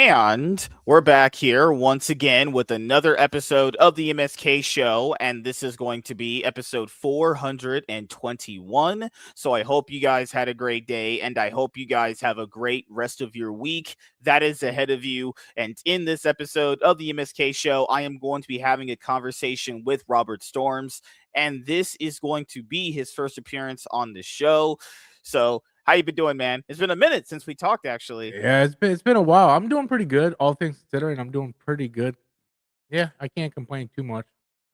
And we're back here once again with another episode of the MSK show. And this is going to be episode 421. So I hope you guys had a great day and I hope you guys have a great rest of your week that is ahead of you. And in this episode of the MSK show, I am going to be having a conversation with Robert Storms. And this is going to be his first appearance on the show. So how you been doing, man? It's been a minute since we talked, actually. Yeah, it's been a while. I'm doing pretty good, all things considering. I'm doing pretty good. Yeah, I can't complain too much.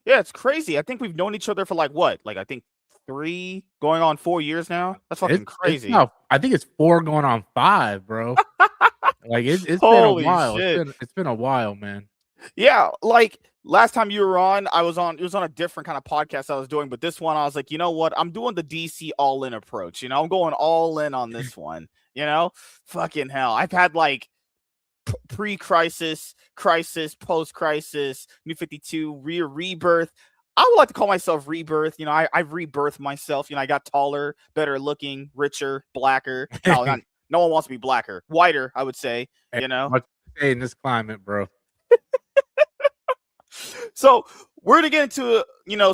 Yeah, it's crazy. I think we've known each other for like what? Like I think 3 going on 4 years now. That's fucking It's crazy. now I think it's 4 going on 5, bro. Like it's been a Holy while. shit. It's been a while, man. Yeah, like last time you were on, it was on a different kind of podcast I was doing, but this one I was like, you know what? I'm doing the DC all in approach. I'm going all in on this one. Fucking hell. I've had like pre-crisis, crisis, post-crisis, New 52, rebirth. I would like to call myself rebirth. I've rebirthed myself. I got taller, better looking, richer, blacker. No one wants to be blacker, whiter, I would say. Hey, what to say in this climate, bro? So we're gonna get into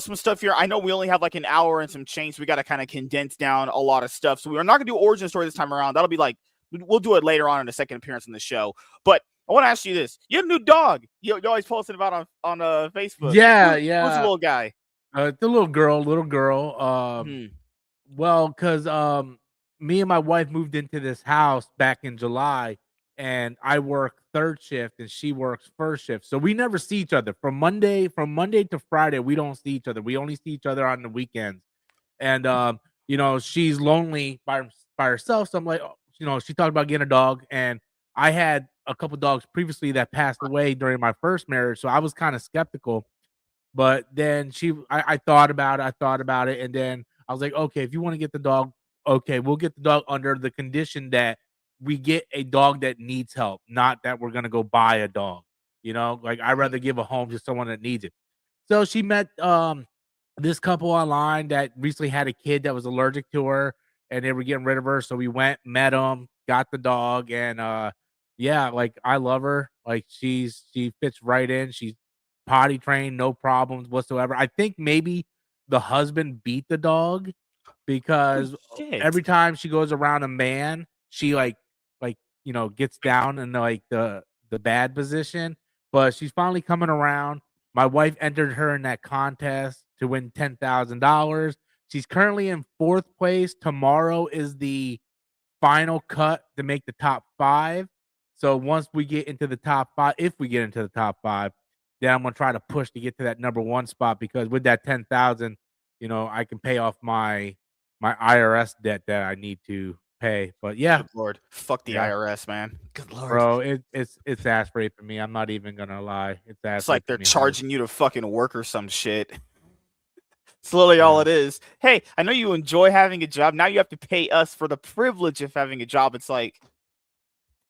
some stuff here. I know we only have like an hour and some change. So we got to kind of condense down a lot of stuff. So we're not gonna do origin story this time around. That'll be like we'll do it later on in the second appearance on the show. But I want to ask you this: you have a new dog. You always posted about on Facebook. Yeah, Who's yeah. the little guy? The little girl. Well, because me and my wife moved into this house back in July, and I work third shift and she works first shift. So we never see each other from Monday to Friday. We don't see each other. We only see each other on the weekends. And she's lonely by herself. So I'm like, she talked about getting a dog, and I had a couple dogs previously that passed away during my first marriage, so I was kind of skeptical. But then I thought about it, and then I was like, okay, if you want to get the dog, okay, we'll get the dog under the condition that we get a dog that needs help, not that we're gonna go buy a dog. Like I'd rather give a home to someone that needs it. So she met this couple online that recently had a kid that was allergic to her, and they were getting rid of her. So we went, met them, got the dog, and yeah, like I love her. Like she fits right in. She's potty trained, no problems whatsoever. I think maybe the husband beat the dog because every time she goes around a man, she gets down in the bad position. But she's finally coming around. My wife entered her in that contest to win $10,000. She's currently in 4th place. Tomorrow is the final cut to make the top 5. So once we get into the top 5, if we get into the top 5, then I'm gonna try to push to get to that number 1 spot, because with that 10,000, I can pay off my IRS debt that I need to pay. But yeah, good Lord, fuck the IRS, man. Good Lord, bro, it's ass rate for me. I'm not even gonna lie. It's like they're charging you to fucking work or some shit. It's literally all it is. Hey, I know you enjoy having a job. Now you have to pay us for the privilege of having a job. It's like,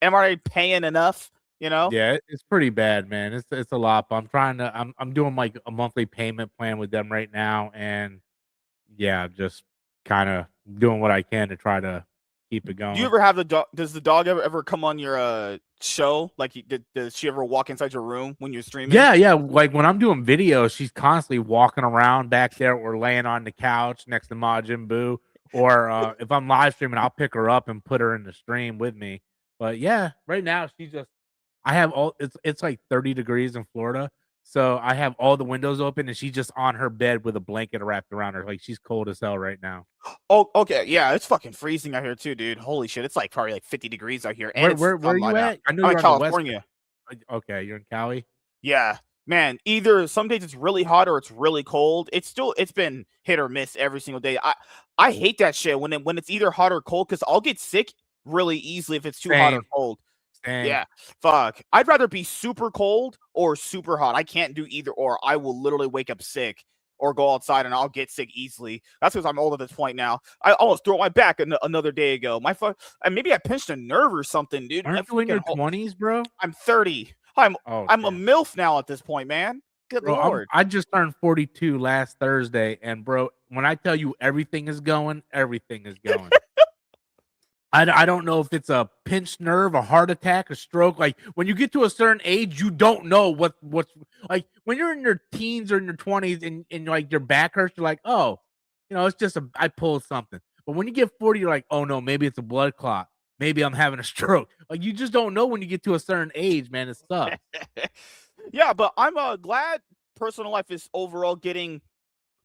am I already paying enough? Yeah, it's pretty bad, man. It's a lot. But I'm doing like a monthly payment plan with them right now, and yeah, just kind of doing what I can to try to keep it going. Do you ever have the dog? Does the dog ever come on your show? Like, does she ever walk inside your room when you're streaming? Yeah. Like when I'm doing videos, she's constantly walking around back there, or laying on the couch next to Majin Buu. Or if I'm live streaming, I'll pick her up and put her in the stream with me. But yeah, right now she's just. I have it's like 30 degrees in Florida. So I have all the windows open, and she's just on her bed with a blanket wrapped around her. Like she's cold as hell right now. Oh, okay. Yeah, it's fucking freezing out here too, dude. Holy shit. It's like probably like 50 degrees out here. And where are you at? I know you're in California. Okay, you're in Cali? Yeah. Man, either some days it's really hot or it's really cold. It's been hit or miss every single day. I hate that shit when it's either hot or cold, because I'll get sick really easily if it's too hot or cold. Yeah, fuck. I'd rather be super cold or super hot. I can't do either or. I will literally wake up sick or go outside and I'll get sick easily. That's because I'm old at this point now. I almost threw my back another day ago. Maybe I pinched a nerve or something, dude. Aren't you in your 20s, bro? I'm 30. I'm a MILF now at this point, man. Good Lord. I just turned 42 last Thursday, and bro, when I tell you everything is going, everything is going. I don't know if it's a pinched nerve, a heart attack, a stroke. Like when you get to a certain age, you don't know what's like when you're in your teens or in your 20s and like your back hurts, you're like, oh, it's just I pulled something. But when you get 40, you're like, oh no, maybe it's a blood clot. Maybe I'm having a stroke. Like you just don't know when you get to a certain age, man. It sucks. Yeah, but I'm glad personal life is overall getting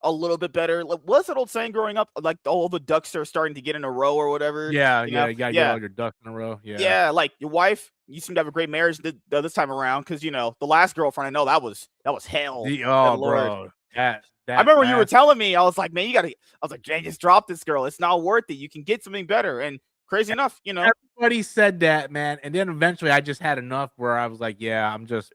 a little bit better. Like, what's that old saying growing up? Like all the ducks are starting to get in a row or whatever. Yeah, You know? yeah, you gotta get Yeah, all your ducks in a row. Yeah. yeah. Like your wife, you seem to have a great marriage this time around because the last girlfriend I know that was hell. Good Oh, lord. bro, that I that remember when you were last telling me, I was like, man, you gotta. I was like, Jay, just drop this girl. It's not worth it. You can get something better. And crazy enough, everybody said that, man. And then eventually, I just had enough where I was like, yeah, I'm just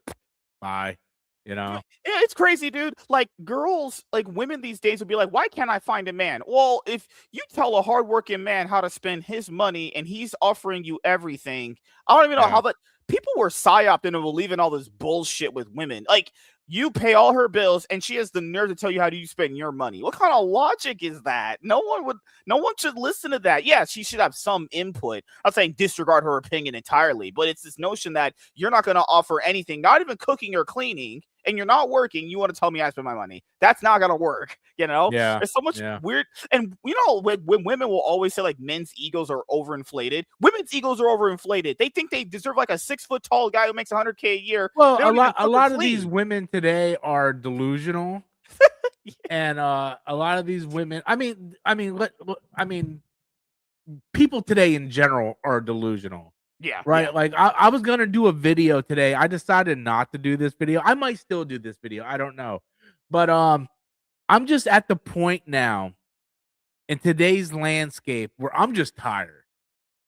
bye. You Yeah, know. it's crazy, dude. Like girls, like women these days would be like, "Why can't I find a man?" Well, if you tell a hardworking man how to spend his money and he's offering you everything, I don't even know Yeah. how. But people were psyoped into believing all this bullshit with women. Like you pay all her bills and she has the nerve to tell you how do you spend your money. What kind of logic is that? No one should listen to that. Yeah, she should have some input. I'm saying disregard her opinion entirely, but it's this notion that you're not going to offer anything, not even cooking or cleaning, and you're not working. You want to tell me I spend my money? That's not going to work. Yeah. There's so much Yeah. weird, and when women will always say like men's egos are overinflated. Women's egos are overinflated. They think they deserve like a 6 foot tall guy who makes 100K a year. Well, They don't even a cook or lot of these clean. women today are delusional, and a lot of these women. I mean, people today in general are delusional, Yeah, yeah. right? Like I was gonna do a video today. I decided not to do this video. I might still do this video. I don't know, but I'm just at the point now in today's landscape where I'm just tired.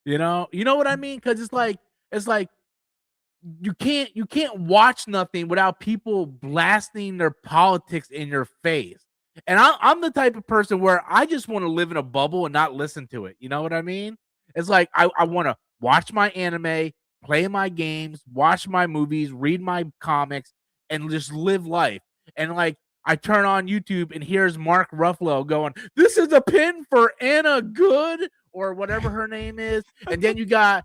You know what I mean? Because it's like you can't watch nothing without people blasting their politics in your face. And I'm the type of person where I just want to live in a bubble and not listen to it. You know what I mean? It's like I want to watch my anime, play my games, watch my movies, read my comics, and just live life. And like I turn on YouTube and here's Mark Ruffalo going, "This is a pin for Anna Good," or whatever her name is. And then you got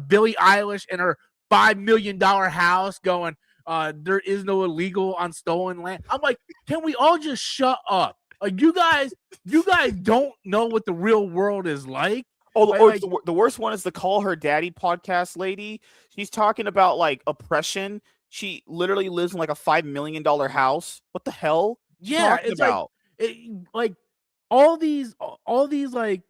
Billie Eilish and her $5 million house going, there is no illegal on stolen land. I'm like, can we all just shut up? Like you guys don't know what the real world is like. It's Like the worst one is the Call Her Daddy podcast lady. She's talking about like oppression. She literally lives in like a $5 million house. What the hell? She yeah, talking it's like about? like all these like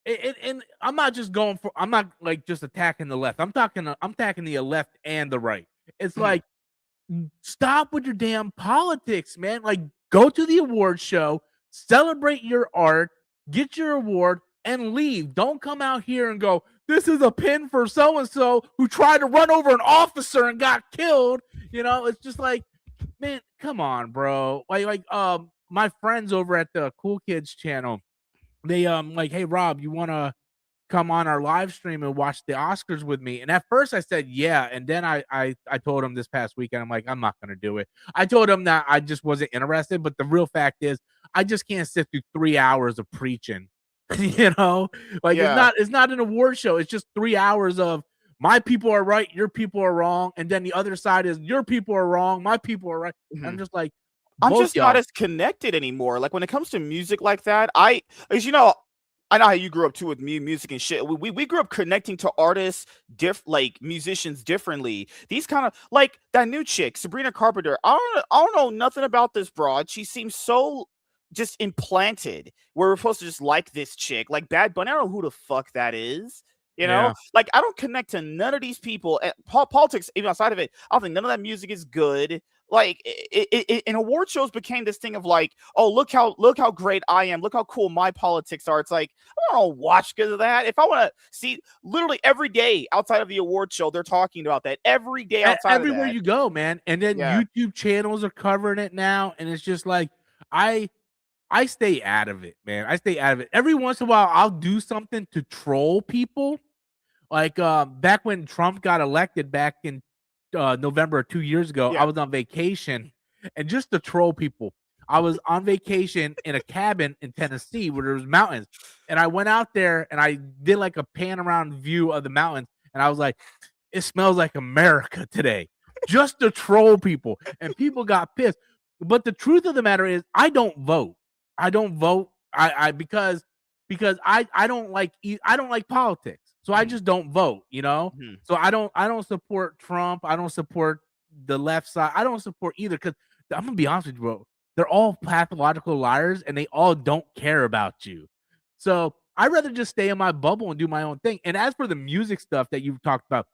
and I'm not just going for I'm not like just attacking the left. I'm attacking the left and the right. It's Mhm. like stop with your damn politics, man. Like, go to the award show, celebrate your art, get your award, and leave. Don't come out here and go, this is a pin for so and so who tried to run over an officer and got killed. It's just like, man, come on, bro. My friends over at the Cool Kids channel, they like, hey Rob, you wanna come on our live stream and watch the Oscars with me? And at first I said, yeah. And then I told him this past weekend, I'm like, I'm not going to do it. I told him that I just wasn't interested. But the real fact is I just can't sit through 3 hours of preaching, like Yeah. it's not an award show. It's just 3 hours of my people are right. Your people are wrong. And then the other side is your people are wrong. My people are right. And I'm Mhm. just like, I'm both just not y'all. as connected anymore. Like when it comes to music like that, as I know how you grew up too with music and shit. We grew up connecting to artists, like musicians differently. These kind of like that new chick, Sabrina Carpenter. I don't know nothing about this broad. She seems so just implanted. We're supposed to just like this chick, like Bad Bunny. I don't know who the fuck that is. Yeah. Like I don't connect to none of these people. And politics, even outside of it, I don't think none of that music is good. Like and award shows became this thing of like, oh look how great I am, look how cool my politics are. It's like I don't watch because of that. If I want to see literally every day outside of the award show, they're talking about that every day outside of Everywhere that. you go, man. And then Yeah, YouTube channels are covering it now. And it's just like, I I stay out of it, man. I stay out of it. Every once in a while, I'll do something to troll people. Like back when Trump got elected back in November 2 years ago, I yeah. was on vacation, and just to troll people, I was on vacation in a cabin in Tennessee where there was mountains, and I went out there and I did like a pan around view of the mountains, and I was like, "It smells like America today," just to troll people, and people got pissed. But the truth of the matter is, I don't vote. I don't vote. I because I don't like I don't like politics, so I just don't vote. So I don't support Trump. I don't support the left side. I don't support either because I'm gonna be honest with you, bro. They're all pathological liars, and they all don't care about you. So I'd rather just stay in my bubble and do my own thing. And as for the music stuff that you've talked about,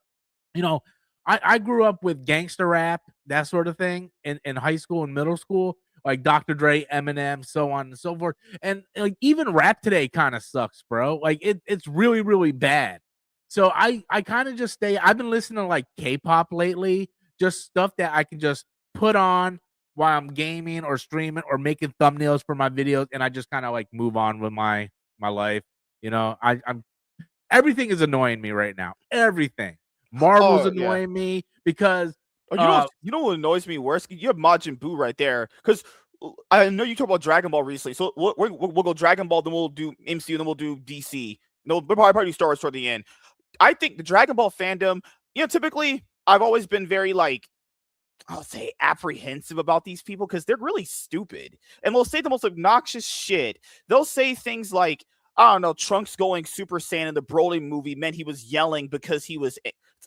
you know, I grew up with gangster rap, that sort of thing, in high school and middle school, like Dr. Dre, Eminem, so on and so forth. And like even rap today kind of sucks, bro. Like it's really, really bad. So I kind of just stay. I've been listening to like K-pop lately, just stuff that I can just put on while I'm gaming or streaming or making thumbnails for my videos, and I just kind of like move on with my life. I'm everything is annoying me right now. Everything. Marvel's Oh yeah. annoying me because Oh, you know what annoys me worse? You have Majin Buu right there, because I know you talked about Dragon Ball recently. So we'll go Dragon Ball, then we'll do MCU, then we'll do DC. No, we'll probably do Star Wars toward the end. I think the Dragon Ball fandom, typically I've always been very like, I'll say apprehensive about these people because they're really stupid. And they'll say the most obnoxious shit. They'll say things like, I don't know, Trunks going Super Saiyan in the Broly movie meant he was yelling because he was.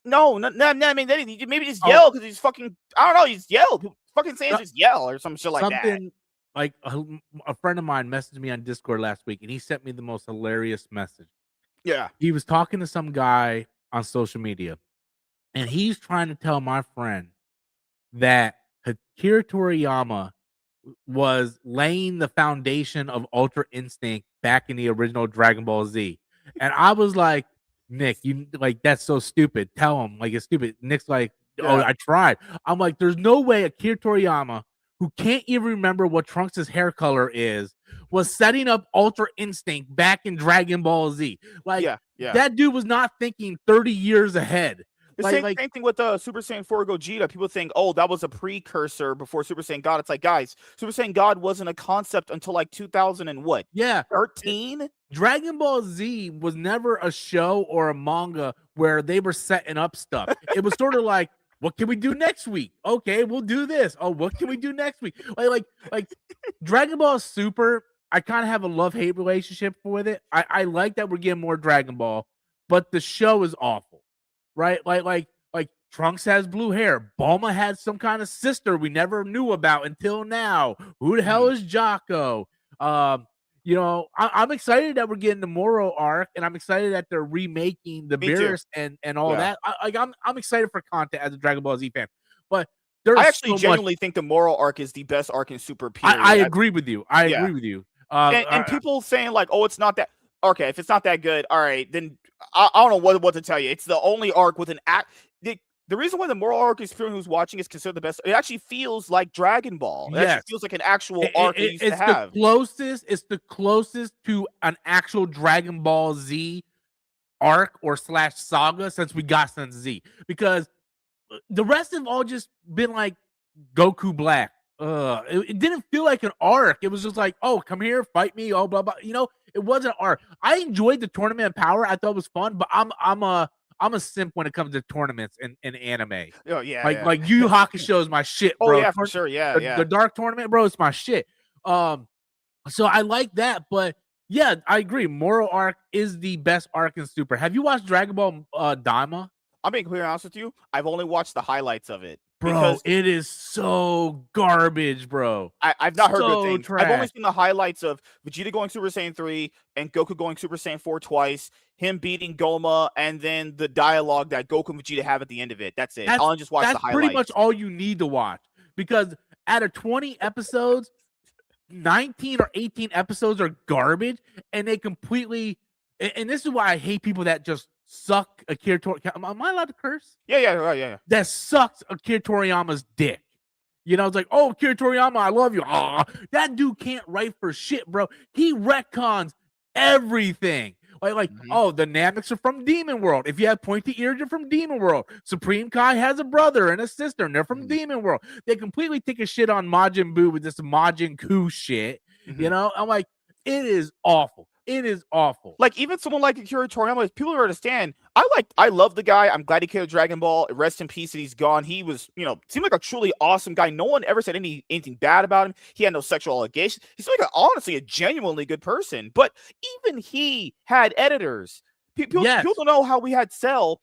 No, I mean, maybe just yell because he's fucking. I don't know, he's yell. Fucking Saiyans just yell or some shit like that. something like a friend of mine messaged me on Discord last week, and he sent me the most hilarious message. Yeah. He was talking to some guy on social media, and he's trying to tell my friend that Akira Toriyama was laying the foundation of Ultra Instinct back in the original Dragon Ball Z. And I was like, Nick, you like that's so stupid. Tell him like it's stupid. Nick's like, oh, Yeah. I tried. I'm like, there's no way Akira Toriyama, who can't even remember what Trunks' hair color is, was setting up Ultra Instinct back in Dragon Ball Z. Like Yeah. that dude was not thinking 30 years ahead. The Like same thing with Super Saiyan 4 Gogeta. People think, oh, that was a precursor before Super Saiyan God. It's like, guys, Super Saiyan God wasn't a concept until like 2000 and what? yeah, 13? Dragon Ball Z was never a show or a manga where they were setting up stuff. It was sort of like, what can we do next week? Okay, we'll do this. Oh, what can we do next week? Like Dragon Ball Super, I kind of have a love-hate relationship with it. I like that we're getting more Dragon Ball, but the show is awful. Right? Like Trunks has blue hair. Bulma had some kind of sister we never knew about until now. Who the hell is Jocko? I'm excited that we're getting the Moro arc, and I'm excited that they're remaking the Beerus and all that. I'm excited for content as a Dragon Ball Z fan, but there's I actually so genuinely much. think the moral arc is the best arc in Super. Period. I agree with you. I Yeah. agree with you. And people saying like, oh, it's not that. Okay, if it's not that good, all right, then I don't know what to tell you. It's the only arc with an act. The reason why the moral arc is for who's watching is considered the best. It actually feels like Dragon Ball. It actually feels like an actual arc they used to have. It's the closest to an actual Dragon Ball Z arc or slash saga since we got since Z, because the rest have all just been like Goku Black. It didn't feel like an arc. It was just like, oh, come here, fight me, oh blah blah. It wasn't an arc. I enjoyed the tournament of power. I thought it was fun, but I'm a simp when it comes to tournaments in anime. Oh yeah, like Yu Yu Hakusho is my shit, bro. Oh yeah, for sure. Yeah. The Dark Tournament, bro, it's my shit. So I like that, but yeah, I agree. Moral arc is the best arc in Super. Have you watched Dragon Ball Daima? I'm being clear honest with you. I've only watched the highlights of it. Bro, it is so garbage, bro. I've not heard good things. Trash. I've only seen the highlights of Vegeta going Super Saiyan 3 and Goku going Super Saiyan 4 twice, him beating Goma, and then the dialogue that Goku and Vegeta have at the end of it. That's it. I'll just watch the highlights. That's pretty much all you need to watch, because out of 20 episodes, 19 or 18 episodes are garbage, and they completely. And this is why I hate people that just suck Akira Toriyama. Am I allowed to curse? Yeah. That sucks Akira Toriyama's dick. It's like, oh, Akira Toriyama, I love you. That dude can't write for shit, bro. He retcons everything. Mhm. oh, the Namecs are from Demon World. If you have Pointy Ears, you're from Demon World. Supreme Kai has a brother and a sister, and they're from Mhm. Demon World. They completely take a shit on Majin Buu with this Majin Ku shit. You Mhm. know, I'm like, it is awful. It is awful. Like even someone like Akira Toriyama, people don't understand. I love the guy. I'm glad he killed Dragon Ball. Rest in peace that he's gone. He was, seemed like a truly awesome guy. No one ever said anything bad about him. He had no sexual allegations. He's like honestly a genuinely good person. But even he had editors. People Yes. don't know how we had Cell.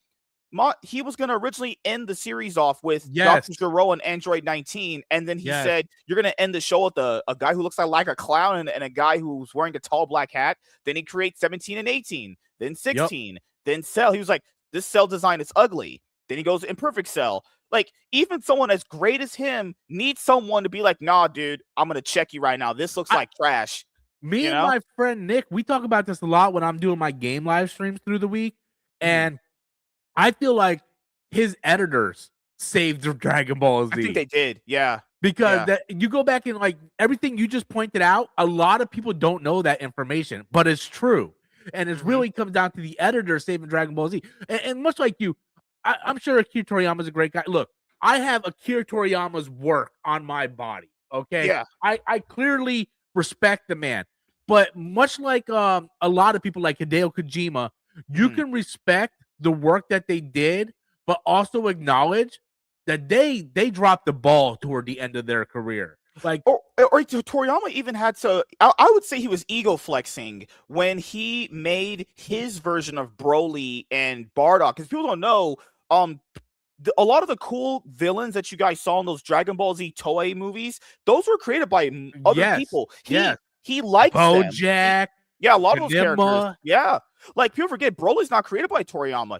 He was going to originally end the series off with Yes. Dr. Gero and Android 19, and then he Yes. said, you're going to end the show with a guy who looks like a clown and a guy who's wearing a tall black hat. Then he creates 17 and 18, then 16, then Cell. He was like, this Cell design is ugly. Then he goes Imperfect Cell. Like, even someone as great as him needs someone to be like, nah, dude, I'm going to check you right now. This looks like trash. Me You and know? my friend Nick, we talk about this a lot when I'm doing my game live streams through the week. And I feel like his editors saved Dragon Ball Z. I think they did. Yeah. Because that you go back and like everything you just pointed out, a lot of people don't know that information, but it's true. And it really comes down to the editor saving Dragon Ball Z. And much like you, I'm sure Akira Toriyama is a great guy. Look, I have Akira Toriyama's work on my body. Okay. Yeah. I clearly respect the man. But much like a lot of people like Hideo Kojima, you can respect the work that they did, but also acknowledge that they dropped the ball toward the end of their career. Like, or Toriyama even had to. I would say he was ego flexing when he made his version of Broly and Bardock. Because people don't know, a lot of the cool villains that you guys saw in those Dragon Ball Z Toei movies, those were created by other people. He likes them. Bojack. Yeah, a lot of those characters. Enigma. Yeah. Like, people forget Broly's not created by Toriyama.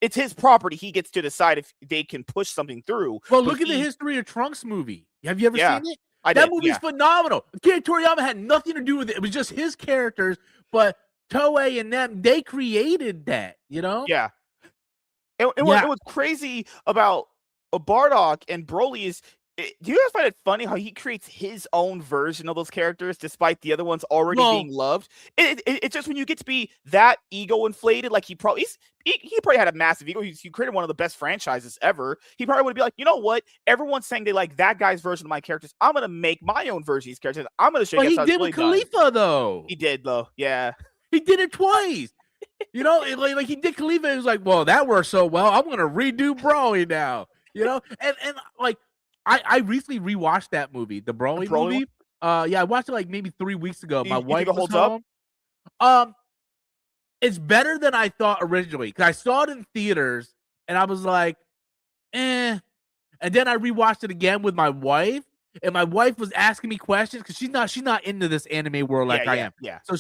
It's his property. He gets to decide if they can push something through. Well, look at the history of Trunks movie. Have you ever seen it? That movie's phenomenal. Akira Toriyama had nothing to do with it. It was just his characters, but Toei and them, they created that, you know? Yeah. And what's crazy about Bardock and Broly is, do you guys find it funny how he creates his own version of those characters despite the other ones already being loved? It's just when you get to be that ego inflated, like he probably had a massive ego. He created one of the best franchises ever. He probably would be like, you know what? Everyone's saying they like that guy's version of my characters. I'm gonna make my own version of these characters. I'm gonna show you. He did with Khalifa though. He did though. Yeah. He did it twice. You know, like he did Khalifa. He was like, well, that worked so well. I'm gonna redo Broly now. You know, and like. I recently rewatched that movie, the Broly movie. Yeah, I watched it like maybe 3 weeks ago. My wife was home. It's better than I thought originally because I saw it in theaters and I was like, eh. And then I rewatched it again with my wife, and my wife was asking me questions because she's not into this anime world like I am. Yeah. So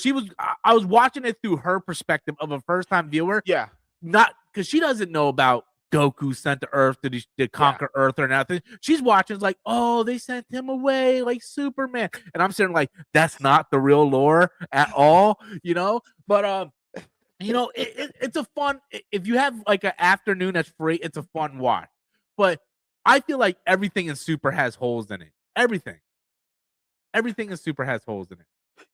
I was watching it through her perspective of a first time viewer. Yeah. Not because she doesn't know about Goku sent to Earth to conquer Earth or nothing. She's watching, it's like, oh, they sent him away like Superman. And I'm sitting like, that's not the real lore at all, you know? But you know, it's a fun, if you have like an afternoon that's free, it's a fun watch. But I feel like everything in Super has holes in it. Everything in Super has holes in it.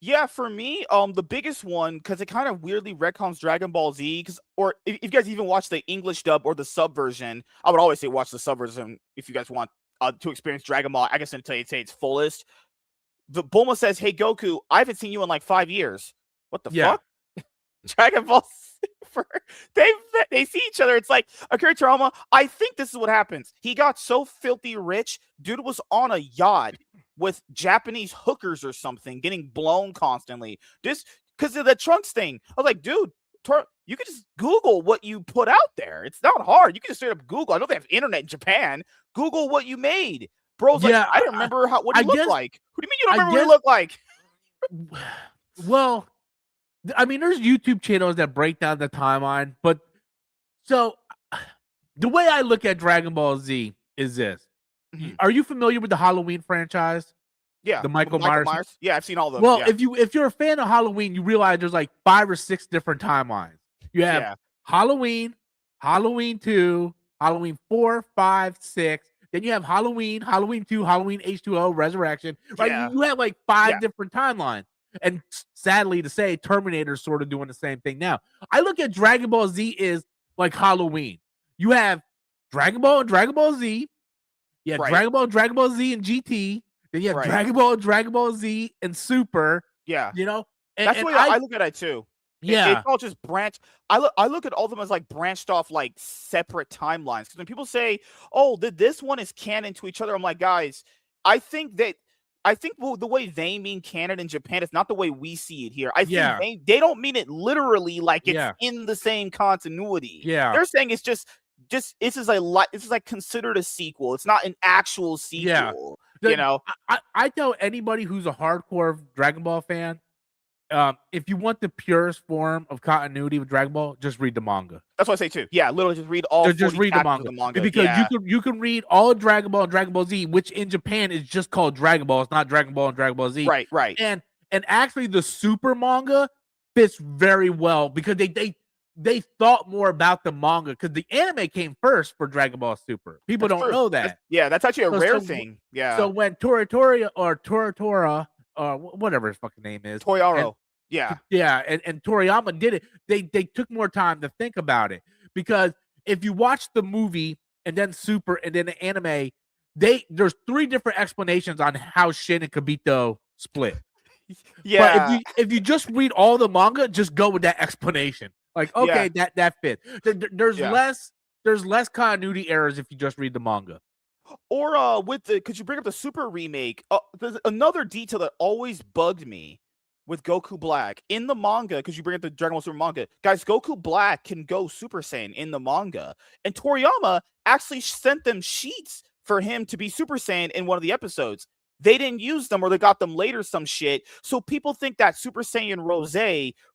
Yeah, for me, the biggest one, because it kind of weirdly retcons Dragon Ball Z, or if you guys even watch the English dub or the sub version, I would always say watch the sub version if you guys want to experience Dragon Ball, I guess until you say its fullest. The Bulma says, "Hey Goku, I haven't seen you in like 5 years. What the fuck?" Dragon Ball Super, they see each other. It's like Akira Toriyama. I think this is what happens. He got so filthy rich, dude was on a yacht with Japanese hookers or something, getting blown constantly. Just because of the Trunks thing. I was like, dude, you can just Google what you put out there. It's not hard. You can just straight up Google. I know they have internet in Japan. Google what you made. Bro's like, I don't remember what he looked like. What do you mean you don't remember what he looked like? Well, I mean, there's YouTube channels that break down the timeline, but so the way I look at Dragon Ball Z is this. Are you familiar with the Halloween franchise? Yeah. The Michael Myers? Yeah, I've seen all those. Well, if you're a fan of Halloween, you realize there's like 5 or 6 different timelines. You have Halloween, Halloween 2, Halloween 4, 5, 6. Then you have Halloween, Halloween 2, Halloween H2O, Resurrection. Right? You have like 5 different timelines. And sadly to say, Terminator's sort of doing the same thing now. I look at Dragon Ball Z is like Halloween. You have Dragon Ball and Dragon Ball Z. You have Right. Dragon Ball Z and GT. Then you have Right. Dragon Ball Z and Super. Yeah. You know, That's the and way I look at it too. It's yeah, all just branch. I look at all of them as like branched off like separate timelines. Because when people say, "Oh, this one is canon to each other," I'm like, guys, I think that the way they mean canon in Japan is not the way we see it here. I think yeah, they don't mean it literally like it's yeah, in the same continuity. yeah. They're saying it's just this is like considered a sequel. It's not an actual Yeah. sequel. You know, I tell anybody who's a hardcore Dragon Ball fan, if you want the purest form of continuity with Dragon Ball, just read the manga. that's what I say too. Yeah, literally just read all Just 40 read the chapters of manga the manga. because Yeah, you can read all Dragon Ball and Dragon Ball Z, which in Japan is just called Dragon Ball. It's not Dragon Ball and Dragon Ball Z. right, right. And actually, the Super manga fits very well because they thought more about the manga because the anime came first for Dragon Ball Super. People That's don't true. know that. That's actually a rare So thing. So Yeah, when Tora or whatever his fucking name is, Toyaro. Yeah, and Toriyama did it. They took more time to think about it because if you watch the movie and then Super and then the anime, there's 3 different explanations on how Shin and Kibito split. But yeah, if you just read all the manga, just go with that explanation. Like, yeah, okay, that fits. There's yeah. less continuity errors if you just read the manga. Or with the because you bring up the Super remake, there's another detail that always bugged me with Goku Black in the manga. Because you bring up the Dragon Ball Super manga, guys, Goku Black can go Super Saiyan in the manga, and Toriyama actually sent them sheets for him to be Super Saiyan in one of the episodes. They didn't use them, or they got them later, some shit. So people think that Super Saiyan Rose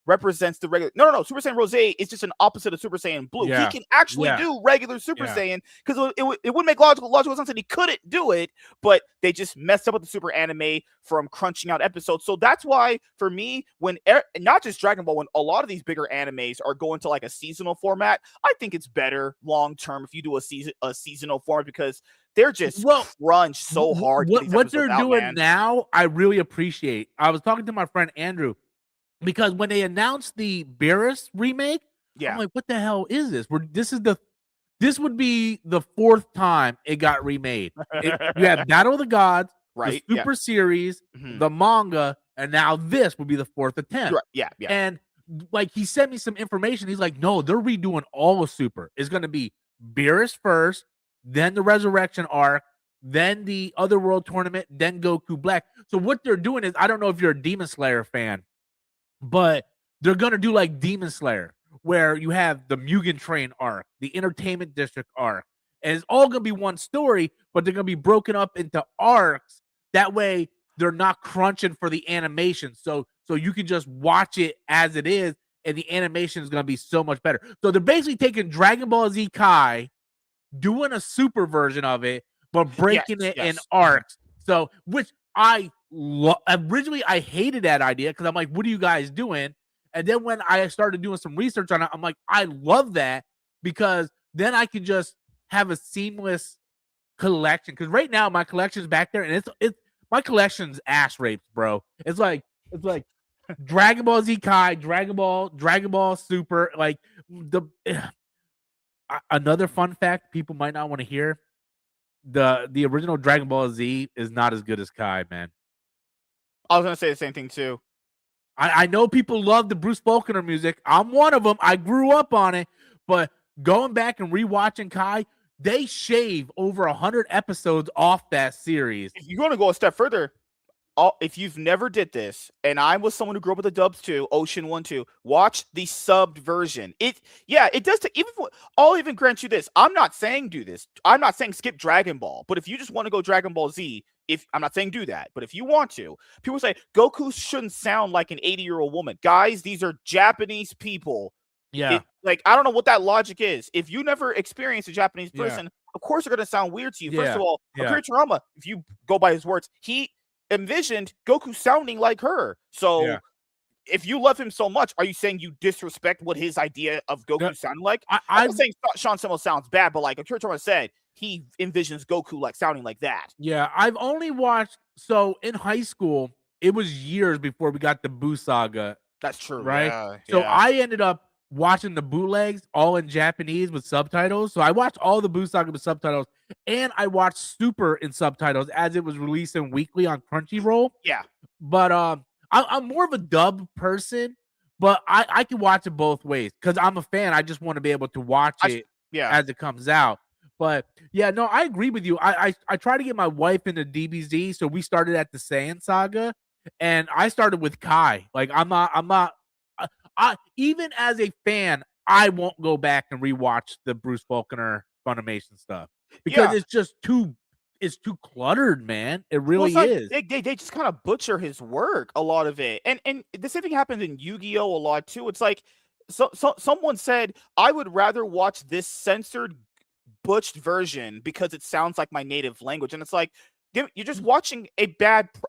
represents the regular. No, no, no. Super Saiyan Rose is just an opposite of Super Saiyan Blue. He Yeah, can actually yeah, do regular Super yeah. Saiyan because it would make logical sense that he couldn't do it, but they just messed up with the Super anime from crunching out episodes. So that's why, for me, when not just Dragon Ball, when a lot of these bigger animes are going to like a seasonal format, I think it's better long term if you do a seasonal format because they're just crunch so hard. What they're doing man. now, I really appreciate. I was talking to my friend Andrew because when they announced the Beerus remake, I'm like, what the hell is this? This would be the 4th time it got remade. You have Battle of the Gods, right? The Super series, the manga, and now this would be the 4th attempt. Right. Yeah. And like he sent me some information. He's like, no, they're redoing all of Super. It's going to be Beerus first, then the Resurrection arc, then the Otherworld tournament, then Goku Black. So what they're doing is, I don't know if you're a Demon Slayer fan, but they're gonna do like Demon Slayer, where you have the Mugen Train arc, the Entertainment District arc, and it's all gonna be one story, but they're gonna be broken up into arcs. That way, they're not crunching for the animation, so you can just watch it as it is, and the animation is gonna be so much better. So they're basically taking Dragon Ball Z Kai, doing a super version of it, but breaking it in arcs. So, which originally I hated that idea because I'm like, what are you guys doing? And then when I started doing some research on it, I'm like, I love that because then I can just have a seamless collection. Because right now my collection's back there, and it's my collection's ass rapes, bro. It's like Dragon Ball Z Kai, Dragon Ball Super, like the. Another fun fact people might not want to hear: the original Dragon Ball Z is not as good as Kai, man. I was gonna say the same thing too. I know people love the Bruce Faulconer music. I'm one of them. I grew up on it, but going back and rewatching Kai, they shave over 100 episodes off that series. If you're gonna go a step further, if you've never did this, and I was someone who grew up with the dubs too, Ocean 1-2, watch the subbed version. It does I'll even grant you this. I'm not saying do this. I'm not saying skip Dragon Ball, but if you just want to go Dragon Ball Z, I'm not saying do that, but if you want to, people say Goku shouldn't sound like an 80-year-old woman. Guys, these are Japanese people. Yeah. I don't know what that logic is. If you never experienced a Japanese person, of course they're gonna sound weird to you. First of all, Akira Toriyama, if you go by his words, he envisioned Goku sounding like her. So if you love him so much, are you saying you disrespect what his idea of Goku sounded like? I'm not saying Sean Simo sounds bad, but like Akira Toriyama said, he envisions Goku like sounding like that. Yeah, I've only watched, so in high school, it was years before we got the Boo Saga, That's true. right? Yeah, So yeah. I ended up watching the bootlegs all in Japanese with subtitles. So I watched all the Boo Saga with subtitles, and I watched Super in subtitles as it was releasing weekly on Crunchyroll. Yeah. But I'm more of a dub person, but I can watch it both ways because I'm a fan. I just want to be able to watch I, it yeah. as it comes out. But yeah, no, I agree with you. I try to get my wife into DBZ, so we started at the Saiyan Saga, and I started with Kai. Like I'm not. I even as a fan, I won't go back and rewatch the Bruce Faulconer Funimation stuff because Yeah. it's just too cluttered, man. It Well, it's really like is. they just kind of butcher his work a lot of it, and the same thing happens in Yu-Gi-Oh a lot too. It's like someone said I would rather watch this censored butched version because it sounds like my native language, and it's like you're just watching a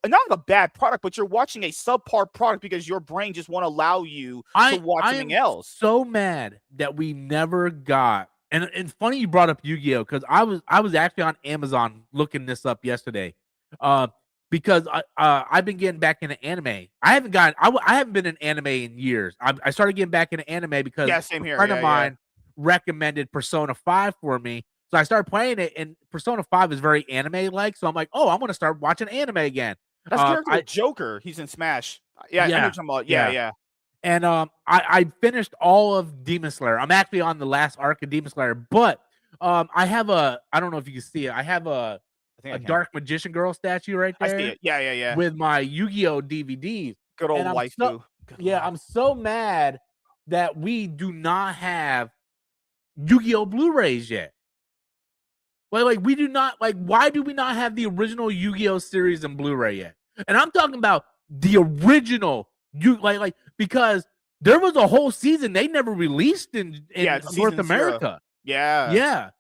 not a bad product, but you're watching a subpar product because your brain just won't allow you to watch I something am else. so mad that we never got. And funny you brought up Yu-Gi-Oh because I was actually on Amazon looking this up yesterday, uh, because I've been getting back into anime. I haven't been in anime in years. I started getting back into anime because Yeah, same a here. friend of Yeah, yeah. mine recommended Persona 5 for me. So I started playing it, and Persona 5 is very anime like. So I'm like, oh, I'm gonna start watching anime again. That's the character I with Joker. He's in Smash. Yeah, I know Yeah, what you're talking about. Yeah, yeah. yeah. And I finished all of Demon Slayer. I'm actually on the last arc of Demon Slayer, but I have I don't know if you can see it. I have I think I a can. Dark Magician Girl statue right I see there it. Yeah, yeah, yeah. with my Yu-Gi-Oh DVDs. Good And old waifu. Good lord. I'm so mad that we do not have Yu-Gi-Oh Blu-rays yet. Like we do not like why do we not have the original Yu-Gi-Oh series in Blu-ray yet? And I'm talking about the original because there was a whole season they never released Yeah, in it's North season 0. America. Yeah. Yeah.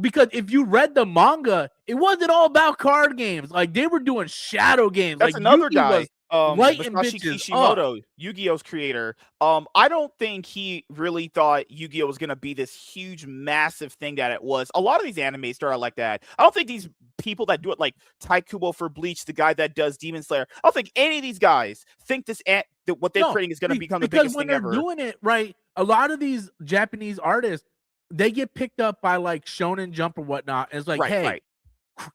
Because if you read the manga, it wasn't all about card games. Like they were doing shadow games. That's Like another Yugi guy, was lighting Masashi bitches up. Kishimoto, Yu-Gi-Oh's creator. I don't think he really thought Yu-Gi-Oh was gonna be this huge, massive thing that it was. A lot of these anime started like that. I don't think these people that do it, like Taikubo for Bleach, the guy that does Demon Slayer, I don't think any of these guys think that what they're No, creating is gonna become the because biggest when thing they're ever. doing it right, a lot of these Japanese artists, they get picked up by like Shonen Jump or whatnot. And it's like, Right, hey, right,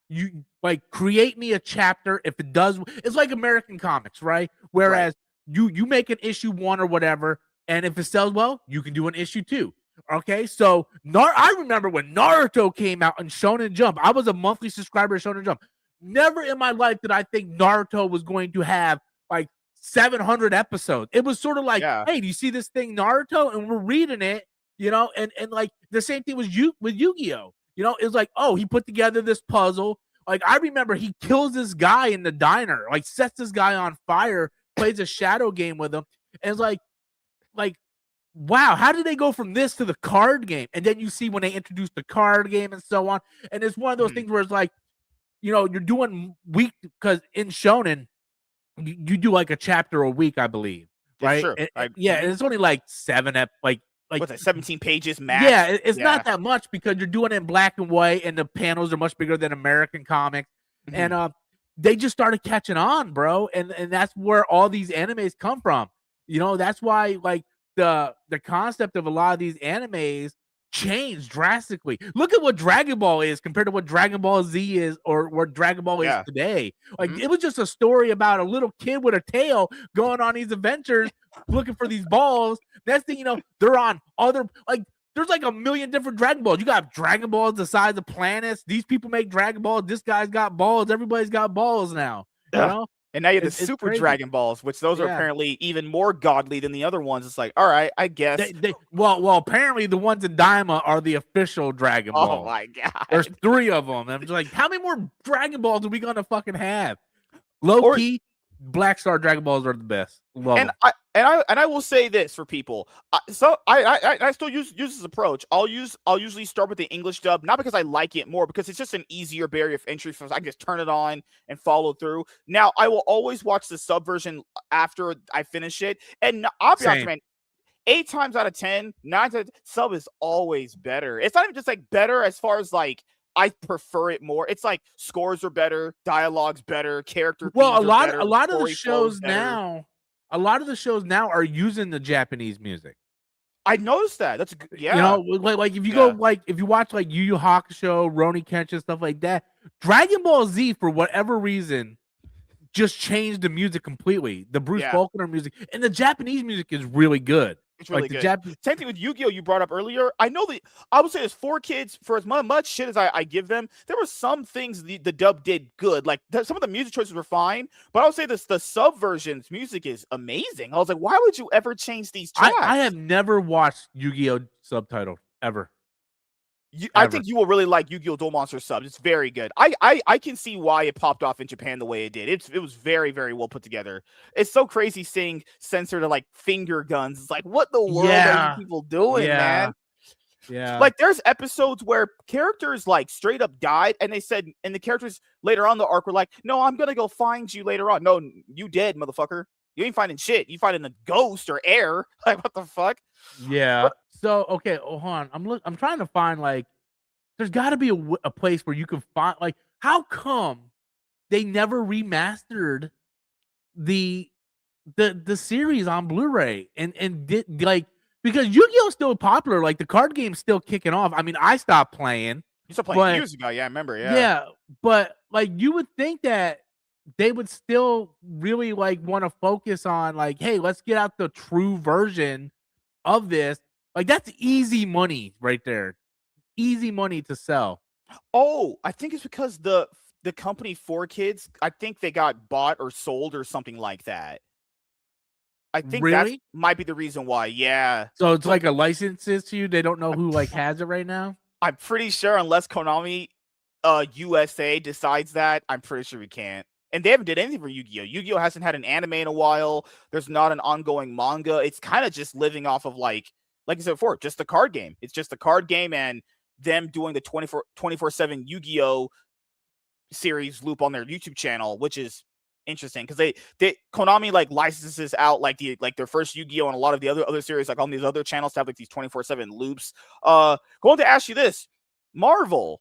you like create me a chapter if it does. It's like American comics, right? right. Whereas you make an issue 1 or whatever, and if it sells well, you can do an issue 2. Okay, so I remember when Naruto came out on Shonen Jump. I was a monthly subscriber to Shonen Jump. Never in my life did I think Naruto was going to have like 700 episodes. It was sort of like, Yeah. hey, do you see this thing Naruto? And we're reading it, and like the same thing was with Yu-Gi-Oh. It's like, oh, he put together this puzzle. Like I remember he kills this guy in the diner, like sets this guy on fire, plays a shadow game with him, and it's like wow, how did they go from this to the card game? And then you see when they introduce the card game and so on. And it's one of those Mhm. things where it's like, you're doing week because in Shonen, you do like a chapter a week, I believe, It's right? true. Yeah, and it's only like 7 like What's that, 17 pages yeah, max? it's Yeah. not that much because you're doing it in black and white, and the panels are much bigger than American comics. And Mhm. they just started catching on, bro, and that's where all these animes come from. That's why like the concept of a lot of these animes changed drastically. Look at what Dragon Ball is compared to what Dragon Ball Z is or what Dragon Ball is Yeah. today. Like Mhm. it was just a story about a little kid with a tail going on these adventures looking for these balls. Next thing you know, they're on other like there's like a million different Dragon Balls. You got Dragon Balls the size of planets. These people make Dragon Balls. This guy's got balls. Everybody's got balls now. You Ugh. know, And now you have the it's Super crazy. Dragon Balls, which those are Yeah. apparently even more godly than the other ones. It's like, all right, I guess. Well, apparently the ones in Daima are the official Dragon Oh Ball. my There's god. 3 of them. I'm just like, how many more Dragon Balls are we gonna fucking have? Low Or key, Black Star Dragon Balls are the best. Love and them. I will say this for people. So I still use this approach. I'll usually start with the English dub, not because I like it more, because it's just an easier barrier of entry. So I can just turn it on and follow through. Now I will always watch the sub version after I finish it, and I'll be honest, Same. man. 8 times out of 10, 9 times sub is always better. It's not even just like better as far as like I prefer it more. It's like scores are better, dialogue's better, character Well, themes are better, a the lot of the story flows shows better. now, a lot of the shows now are using the Japanese music. I noticed that. That's You yeah. know, like if you go Yeah. like if you watch like Yu Yu Hakusho, Roni Kenshin, stuff like that, Dragon Ball Z for whatever reason just changed the music completely. The Bruce Yeah. Faulkner music and the Japanese music is really good. It's Like really the good. Jap Same thing with Yu-Gi-Oh! You brought up earlier. I know that I would say there's 4 kids for as much shit as I give them. There were some things the dub did good. Like some of the music choices were fine, but I would say this the subversions music is amazing. I was like, why would you ever change these I tracks? have never watched Yu-Gi-Oh subtitled ever. I Ever. think you will really like Yu-Gi-Oh! Duel Monster subs. It's very good. I can see why it popped off in Japan the way it did. It was very very well put together. It's so crazy seeing censored to like finger guns. It's like what the world are you Yeah. people doing, Yeah. man? Yeah. Like there's episodes where characters like straight up died, and they said, and the characters later on the arc were like, "No, I'm gonna go find you later on." No, you dead, motherfucker. You ain't finding shit. You finding a ghost or air. Like what the fuck? Yeah. So okay, hold on. I'm trying to find like there's got to be a place where you can find like how come they never remastered the the series on Blu-ray and did like because Yu-Gi-Oh is still popular, like the card game's still kicking off. I mean, I stopped playing, You started playing but years ago. Yeah, I remember. Yeah. yeah, but like you would think that they would still really like want to focus on like, hey, let's get out the true version of this. Like that's easy money right there. Easy money to sell. Oh, I think it's because the company 4 Kids. I think they got bought or sold or something like that. I think that's Really? might be the reason why. Yeah. So it's So like a license issue. They don't know who like has it right now. I'm pretty sure unless Konami USA decides that, I'm pretty sure we can't. And they haven't did anything for Yu-Gi-Oh! Yu-Gi-Oh! Hasn't had an anime in a while. There's not an ongoing manga. It's kind of just living off of like I said before, just a card game. It's just a card game and them doing the 24/7 Yu-Gi-Oh! Series loop on their YouTube channel, which is interesting because they Konami like licenses out like their first Yu-Gi-Oh! And a lot of the other series like on these other channels to have like these 24/7 loops. Going to ask you this, Marvel.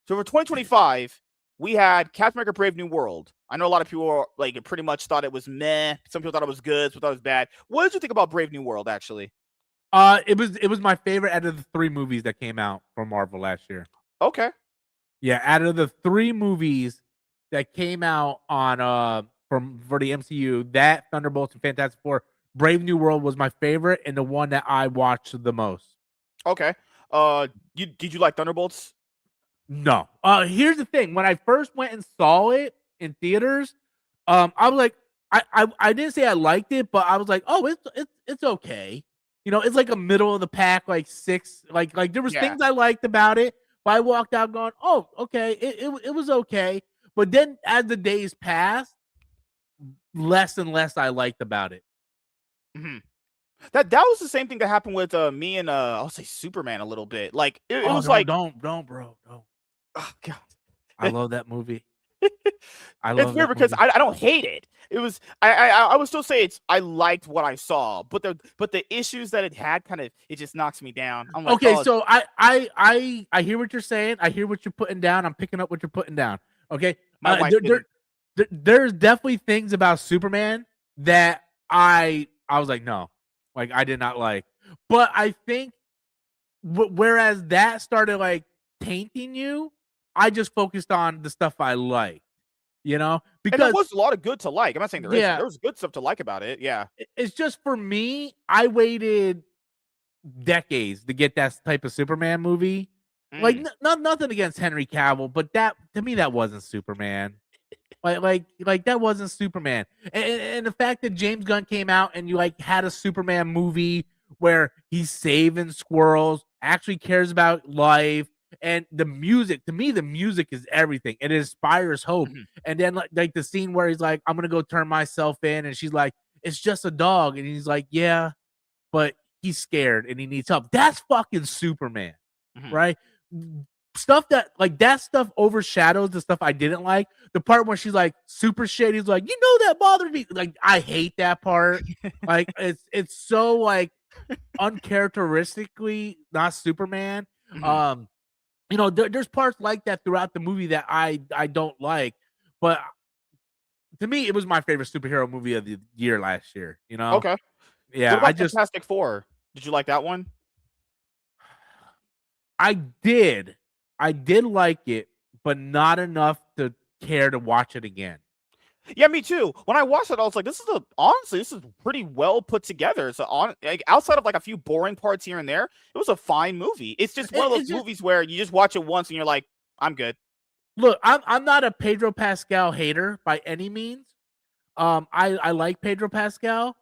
So for 2025, we had Captain America: Brave New World. I know a lot of people are, like pretty much thought it was meh. Some people thought it was good. Some thought it was bad. What did you think about Brave New World? Actually, It was my favorite out of the 3 movies that came out from Marvel last year. okay, Yeah, out of the 3 movies that came out on from for the MCU, that Thunderbolts and Fantastic Four, Brave New World was my favorite and the one that I watched the most. okay. Did you like Thunderbolts? No. Here's the thing. When I first went and saw it in theaters, I was like, I didn't say I liked it, but I was like, oh, it's okay. You know, it's like a middle of the pack, like 6, like there was Yeah. things I liked about it, but I walked out going, oh, okay, it was okay. But then as the days passed, less and less I liked about it. Mm-hmm. That was the same thing that happened with me and I'll say Superman a little bit. Like it Oh, was like, don't, bro, don't. oh god, I love that movie. I it's love weird that because movie. I don't hate it. It was I would still say it's I liked what I saw, but the issues that it had kind of it just knocks me down. I'm like, Okay, oh, so I hear what you're saying. I hear what you're putting down. I'm picking up what you're putting down. Okay, my wife didn't. there's definitely things about Superman that I was like, no, like I did not like. But I think whereas that started like tainting you, I just focused on the stuff I like. You know, And there because was a lot of good to like. I'm not saying there isn't. yeah, There was good stuff to like about it. Yeah. it's just for me. I waited decades to get that type of Superman movie. Like Mm. nothing against Henry Cavill, but that to me that wasn't Superman. Like that wasn't Superman. And the fact that James Gunn came out and you like had a Superman movie where he's saving squirrels, actually cares about life, and the music, to me, the music is everything. It inspires hope. Mhm. And then like the scene where he's like, I'm gonna go turn myself in, and she's like, it's just a dog. And he's like, yeah, but he's scared and he needs help. That's fucking Superman, Mhm. right? Stuff that like that stuff overshadows the stuff I didn't like. The part where she's like super shady, he's like, you know that bothered me. Like I hate that part. Like it's so like uncharacteristically not Superman. Mhm. Um there's parts like that throughout the movie that I don't like, but to me, it was my favorite superhero movie of the year last year. Okay. What Yeah, about Fantastic Four? Did you like that one? I did, I did like it, but not enough to care to watch it again. Yeah, me too. When I watched it, I was like, honestly, this is pretty well put together. So like outside of like a few boring parts here and there, it was a fine movie. It's just one of those It's just movies where you just watch it once and you're like, I'm good. look, I'm not a Pedro Pascal hater by any means. I like Pedro Pascal,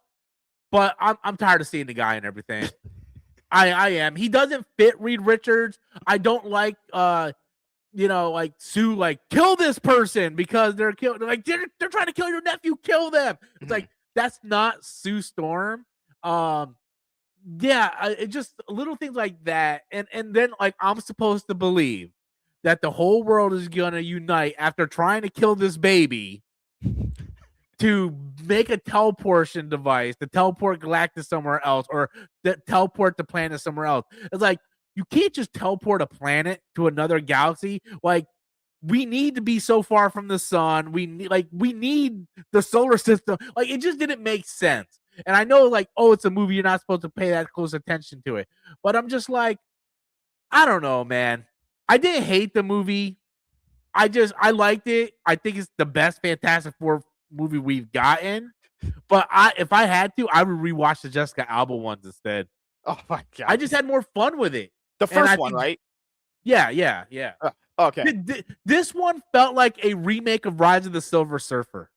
but I'm tired of seeing the guy and everything. I am. He doesn't fit Reed Richards. I don't like like Sue, like kill this person because they're like they're trying to kill your nephew, kill them. It's Mhm. like that's not Sue Storm. Um yeah, it just little things like that. And then like I'm supposed to believe that the whole world is gonna unite after trying to kill this baby to make a teleportation device to teleport Galactus somewhere else or teleport the planet somewhere else. It's like you can't just teleport a planet to another galaxy. Like we need to be so far from the sun. We need the solar system. Like it just didn't make sense. And I know like, oh, it's a movie, you're not supposed to pay that close attention to it. But I'm just like, I don't know, man. I didn't hate the movie. I liked it. I think it's the best Fantastic Four movie we've gotten. But if I had to, I would rewatch the Jessica Alba ones instead. Oh my I god. just had more fun with it. The And first I one, think right? yeah. Okay. This one felt like a remake of Rise of the Silver Surfer.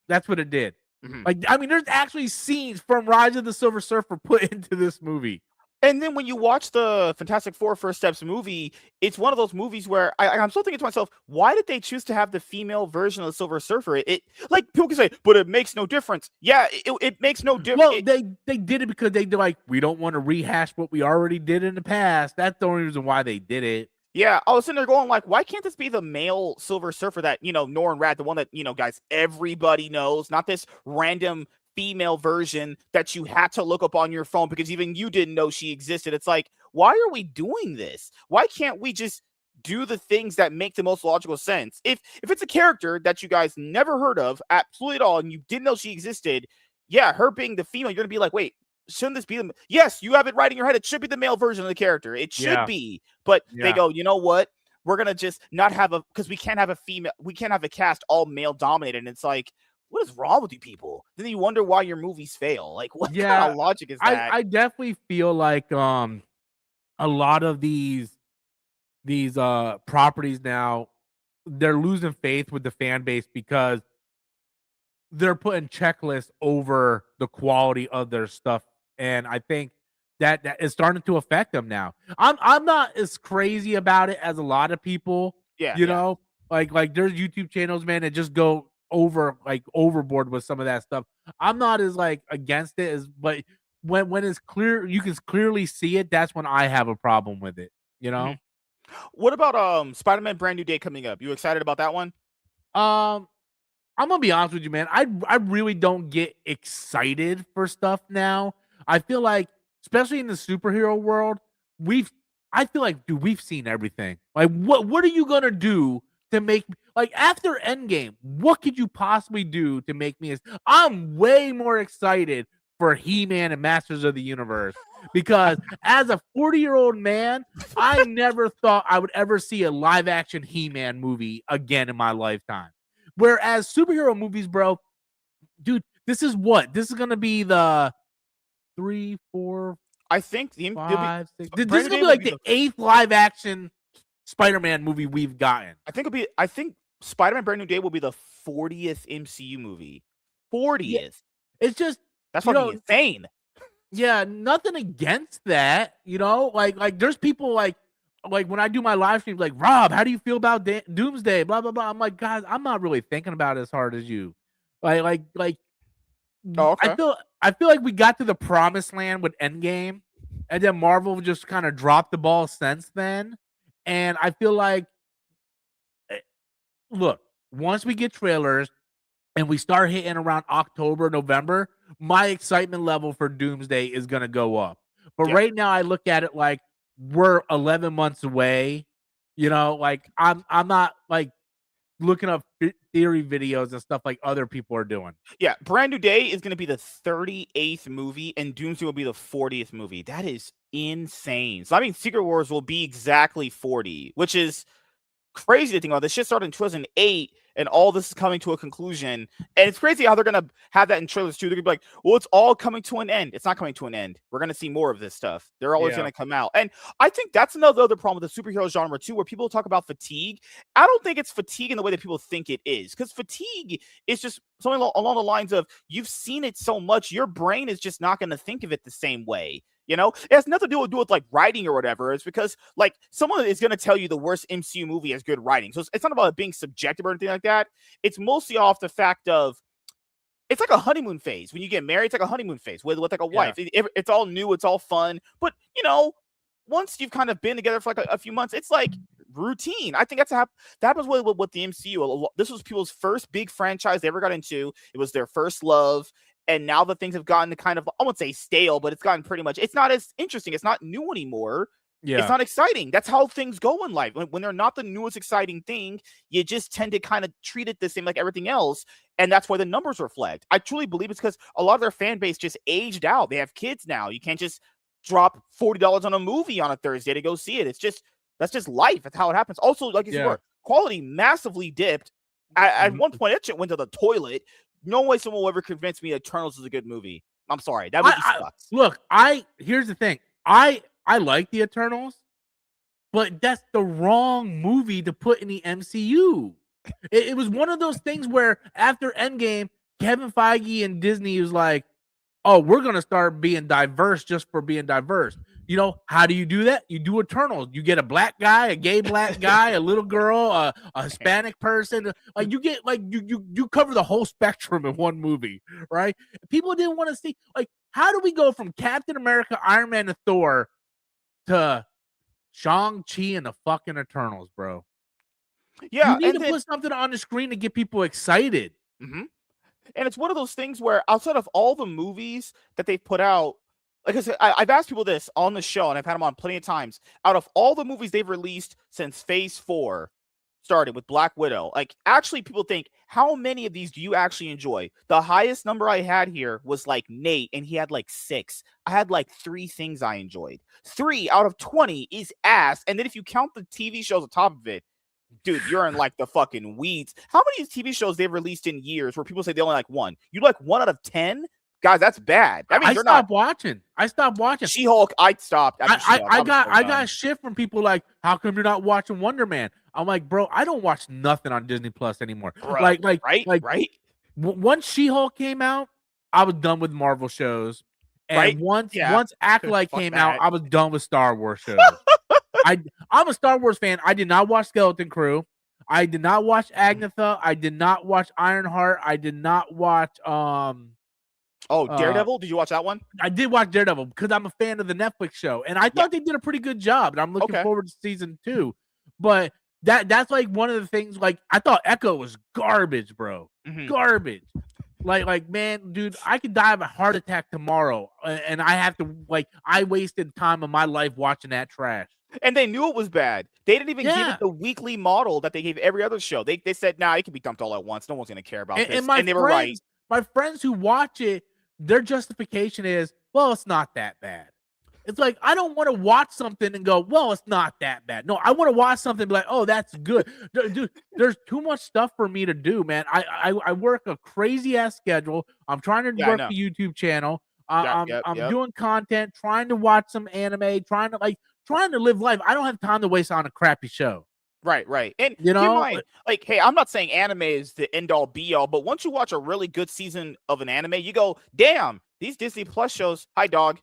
That's what it did. Mhm. Like, I mean, there's actually scenes from Rise of the Silver Surfer put into this movie. And then when you watch the Fantastic Four First Steps movie, it's one of those movies where I'm still thinking to myself, why did they choose to have the female version of the Silver Surfer? It like people can say, but it makes no difference. Yeah, it makes no difference. Well, they did it because they're like, we don't want to rehash what we already did in the past. That's the only reason why they did it. Yeah, I was sitting there going like, why can't this be the male Silver Surfer that, Norrin Rad, the one that, guys, everybody knows, not this random female version that you had to look up on your phone because even you didn't know she existed. It's like, why are we doing this? Why can't we just do the things that make the most logical sense? If it's a character that you guys never heard of absolutely at all and you didn't know she existed, yeah, her being the female, you're gonna be like, wait, shouldn't this be the yes, you have it right in your head. It should be the male version of the character. It should Yeah, be. But they yeah. go, you know what? We're gonna just not have a because we can't have a female, we can't have a cast all male dominated. And it's like, what is wrong with you people? Then you wonder why your movies fail. Like, what kind Yeah, of logic is I that? I definitely feel like a lot of these properties now they're losing faith with the fan base because they're putting checklists over the quality of their stuff, and I think that is starting to affect them now. I'm not as crazy about it as a lot of people, Yeah, you yeah. know, like there's YouTube channels, man, that just go overboard with some of that stuff. I'm not as like against it as, but when it's clear, you can clearly see it. That's when I have a problem with it, you Mhm. know. What about Spider-Man Brand New Day coming up? You excited about that one? Um, I'm gonna be honest with you, man. I really don't get excited for stuff now. I feel like, especially in the superhero world, we've I feel like, dude, we've seen everything. Like, what are you gonna do to make like after Endgame? What could you possibly do to make me? I'm way more excited for He-Man and Masters of the Universe because as a 40-year-old man, I never thought I would ever see a live action He-Man movie again in my lifetime. Whereas superhero movies, bro, dude, this is what? This is gonna be the three, four, I think there'll be 5, 6. This Brand is New gonna Day be will like be the the eighth live action Spider-Man movie we've gotten. I think Spider-Man Brand New Day will be the 40th MCU movie. Yeah, 40th. it's just, That's you fucking know, insane. yeah, nothing against that, like there's people like when I do my live streams, like, Rob, how do you feel about Doomsday? Blah blah blah. I'm like, guys, I'm not really thinking about it as hard as you. Like Oh, I okay. feel I feel like we got to the promised land with Endgame, and then Marvel just kind of dropped the ball since then. And I feel like, eh, look, once we get trailers and we start hitting around October, November, my excitement level for Doomsday is gonna go up. But Yeah. right now, I look at it like we're 11 months away. You know, like I'm not like looking up theory videos and stuff like other people are doing. Yeah, Brand New Day is going to be the 38th movie, and Doomsday will be the 40th movie. That is insane. So I mean, Secret Wars will be exactly 40, which is crazy to think about. This shit started in 2008, and all this is coming to a conclusion. And it's crazy how they're gonna have that in trailers too. They're gonna be like, "Well, it's all coming to an end." It's not coming to an end. We're gonna see more of this stuff. They're always Yeah. gonna come out, and I think that's another other problem with the superhero genre too, where people talk about fatigue. I don't think it's fatigue in the way that people think it is, because fatigue is just something along the lines of you've seen it so much, your brain is just not gonna think of it the same way. You know, it has nothing to do with like writing or whatever. It's because like someone is going to tell you the worst MCU movie has good writing. So it's not about it being subjective or anything like that. It's mostly off the fact of it's like a honeymoon phase. When you get married, it's like a honeymoon phase with like a Yeah. wife. It's all new, it's all fun. But you know, once you've kind of been together for like a few months, it's like routine. I think that happens with the MCU. This was people's first big franchise they ever got into. It was their first love. And now that things have gotten to kind of, I won't say stale, but it's gotten pretty much, it's not as interesting. It's not new anymore. It's Yeah. not exciting. That's how things go in life. When they're not the newest exciting thing, you just tend to kind of treat it the same like everything else. And that's why the numbers reflect. I truly believe it's because a lot of their fan base just aged out. They have kids now. You can't just drop $40 on a movie on a Thursday to go see it. That's just life. That's how it happens. Also, like you said, quality massively dipped. At one point, that shit went to the toilet. No way someone will ever convince me Eternals is a good movie. I'm sorry. That movie sucks. Look, here's the thing. I like the Eternals, but that's the wrong movie to put in the MCU. It was one of those things where after Endgame, Kevin Feige and Disney was like, "Oh, we're gonna start being diverse just for being diverse." You know, how do you do that? You do Eternals. You get a black guy, a gay black guy, a little girl, a Hispanic person. Like you get like you cover the whole spectrum in one movie, right? People didn't want to see like how do we go from Captain America, Iron Man, and Thor to Shang-Chi and the fucking Eternals, bro? You Yeah, need to put something on the screen to get people excited. Mm-hmm. And it's one of those things where outside of all the movies that they've put out, like I said, I've asked people this on the show, and I've had them on plenty of times. Out of all the movies they've released since Phase 4 started with Black Widow, like actually people think, how many of these do you actually enjoy? The highest number I had here was like Nate, and he had like 6. I had like 3 things I enjoyed. 3 out of 20 is ass. And then if you count the TV shows on top of it, dude, you're in like the fucking weeds. How many TV shows they've released in years where people say they only like one? You like 1 out of 10? Guys, that's bad. That means I stopped watching. I stopped watching. She-Hulk, I stopped. I got shit from people like, how come you're not watching Wonder Man? I'm like, bro, I don't watch nothing on Disney Plus anymore. Bro, right? Once She-Hulk came out, I was done with Marvel shows. And once Acolyte came out, I was done with Star Wars shows. I'm a Star Wars fan. I did not watch Skeleton Crew. I did not watch Agnetha. I did not watch Ironheart. I did not watch Daredevil? Did you watch that one? I did watch Daredevil because I'm a fan of the Netflix show, and I thought they did a pretty good job. And I'm looking forward to season 2. But that's like one of the things. Like I thought Echo was garbage, bro. Garbage. Like man, dude, I could die of a heart attack tomorrow, and I have to I wasted time of my life watching that trash. And they knew it was bad. They didn't even give it the weekly model that they gave every other show. They said, nah, it can be dumped all at once. No one's gonna care about this. And they were right. My friends who watch it, their justification is, well, it's not that bad. It's like, I don't want to watch something and go, well, it's not that bad. No, I want to watch something and be like, oh, that's good. Dude, there's too much stuff for me to do, man. I work a crazy ass schedule. I'm trying to work the YouTube channel. I'm doing content, trying to watch some anime, trying to live life. I don't have time to waste on a crappy show. Right. And you know, like, hey, I'm not saying anime is the end all be all, but once you watch a really good season of an anime, you go, damn, these Disney Plus shows, hi dog.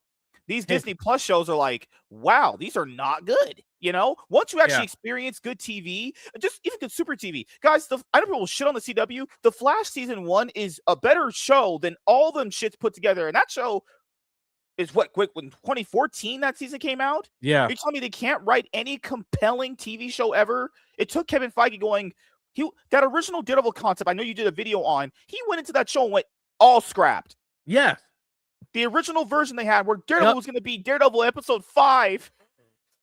These Disney Plus shows are like, wow, these are not good. You know, once you actually experience good TV, just even good super TV, guys. I know people shit on the CW. The Flash season 1 is a better show than all them shits put together, and that show is when 2014 that season came out. Yeah, you telling me they can't write any compelling TV show ever? It took Kevin Feige going. That original Daredevil concept. I know you did a video on. He went into that show and went all scrapped. Yes. The original version they had where Daredevil was going to be Daredevil episode 5.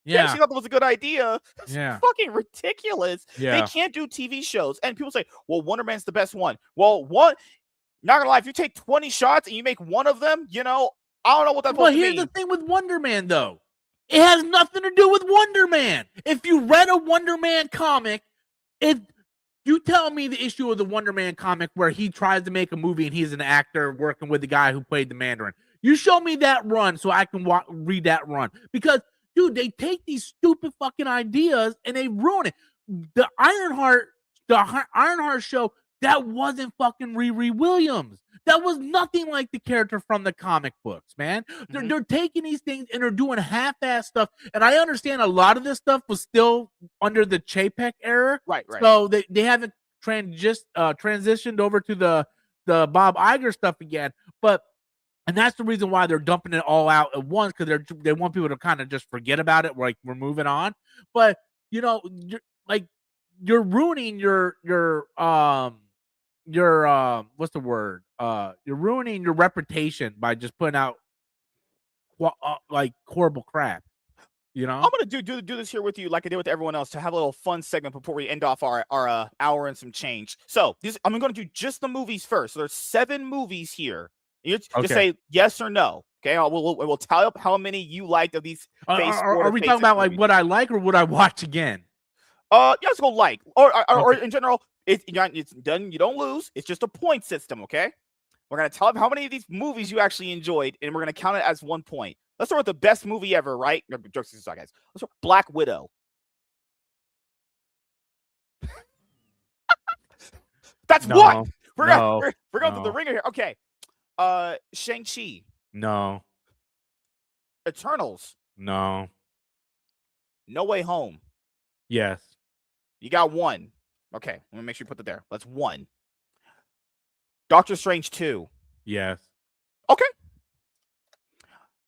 They actually thought that was a good idea. It's fucking ridiculous. They can't do TV shows. And people say, well, Wonder Man's the best one. Well, not gonna lie, if you take 20 shots and you make one of them, I don't know what that's supposed to mean. But here's the thing with Wonder Man, though. It has nothing to do with Wonder Man. If you read a Wonder Man comic, if you tell me the issue of the Wonder Man comic where he tries to make a movie and he's an actor working with the guy who played the Mandarin, you show me that run so I can read that run. Because, dude, they take these stupid fucking ideas and they ruin it. The Ironheart show, that wasn't fucking Riri Williams. That was nothing like the character from the comic books, man. They're taking these things and they're doing half-ass stuff. And I understand a lot of this stuff was still under the Chapek era. Right. So they haven't transitioned over to the Bob Iger stuff again. And that's the reason why they're dumping it all out at once, because they want people to kind of just forget about it. Like, we're moving on. But, you're ruining your what's the word? You're ruining your reputation by just putting out like horrible crap. I'm gonna do this here with you, like I did with everyone else, to have a little fun segment before we end off our hour and some change. So I'm gonna do just the movies first. So there's 7 movies here. You just say yes or no. Okay, we'll tally up how many you liked of these. Are we talking about movies, like what I like or what I watch again? Let's go like or in general. It's done. You don't lose. It's just a point system. Okay, we're gonna tell them how many of these movies you actually enjoyed, and we're gonna count it as 1 point. Let's start with the best movie ever, right? No, jokes aside, guys. Let's start Black Widow. That's no, 1. We're going through the ringer here. Okay. Shang-Chi. No. Eternals. No. No Way Home. Yes. You got 1. Okay, let me make sure you put that there. That's 1. Doctor Strange 2. Yes. Okay.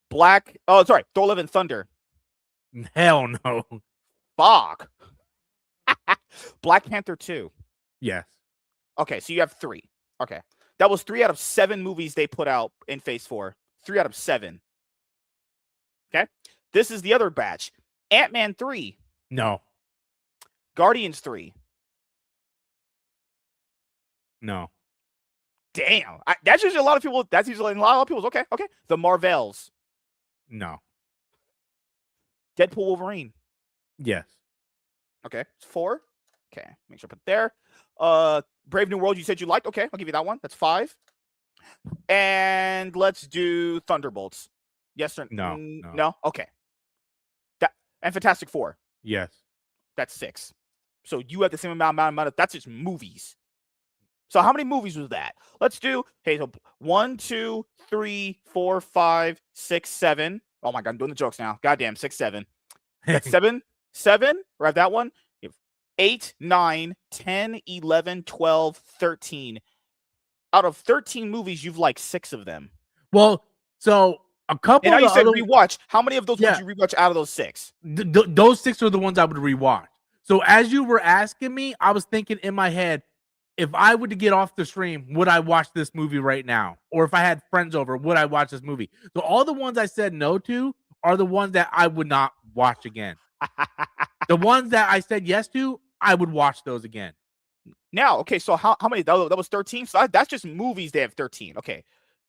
Thor Love and Thunder. Hell no. Fuck. Black Panther 2. Yes. Okay, so you have 3. Okay. That was 3 out of 7 movies they put out in Phase 4. 3 out of 7. Okay. This is the other batch. Ant-Man 3. No. Guardians 3. No. Damn. That's usually a lot of people. That's usually a lot of people's. Okay. The Marvels. No. Deadpool Wolverine. Yes. Okay. It's 4. Okay. Make sure I put it there. Brave New World, you said you liked. Okay, I'll give you that one. That's 5. And let's do Thunderbolts. Yes or no? No. Okay. And Fantastic Four. Yes. That's 6. So you have the same amount of. That's just movies. So how many movies was that? Let's do. Hey, so 1, 2, 3, 4, 5, 6, 7. Oh my God, I'm doing the jokes now. Goddamn, 6, 7. That's 7. 7. We're at that one. 8, 9, 10, 11, 12, 13. Out of 13 movies, you've liked 6 of them. Well, so a couple. And now you said rewatch. How many of those would you rewatch out of those 6? Those 6 are the ones I would rewatch. So as you were asking me, I was thinking in my head, if I were to get off the stream, would I watch this movie right now? Or if I had friends over, would I watch this movie? So all the ones I said no to are the ones that I would not watch again. The ones that I said yes to, I would watch those again. Now, okay, so how many? That was 13. So that's just movies. They have 13. Okay.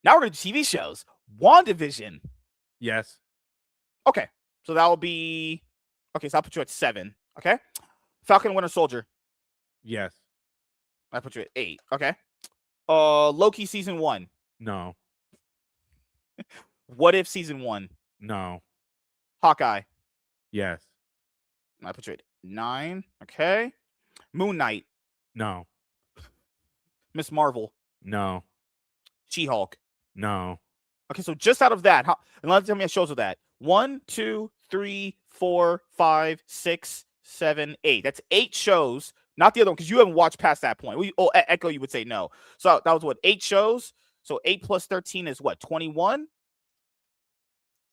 Now we're going to TV shows. WandaVision. Yes. Okay. So that will be. Okay, so I'll put you at 7. Okay. Falcon and Winter Soldier. Yes. I put you at 8. Okay. Loki season 1. No. What If season 1. No. Hawkeye. Yes. I put you at 9. Okay. Moon Knight. No. Miss Marvel. No. She-Hulk. No. Okay, so just out of that, and let's tell me how many shows of that. 1, 2, 3, 4, 5, 6, 7, 8. That's 8 shows. Not the other one, because you haven't watched past that point. Echo, you would say no. So that was what, 8 shows? So 8 plus 13 is what, 21?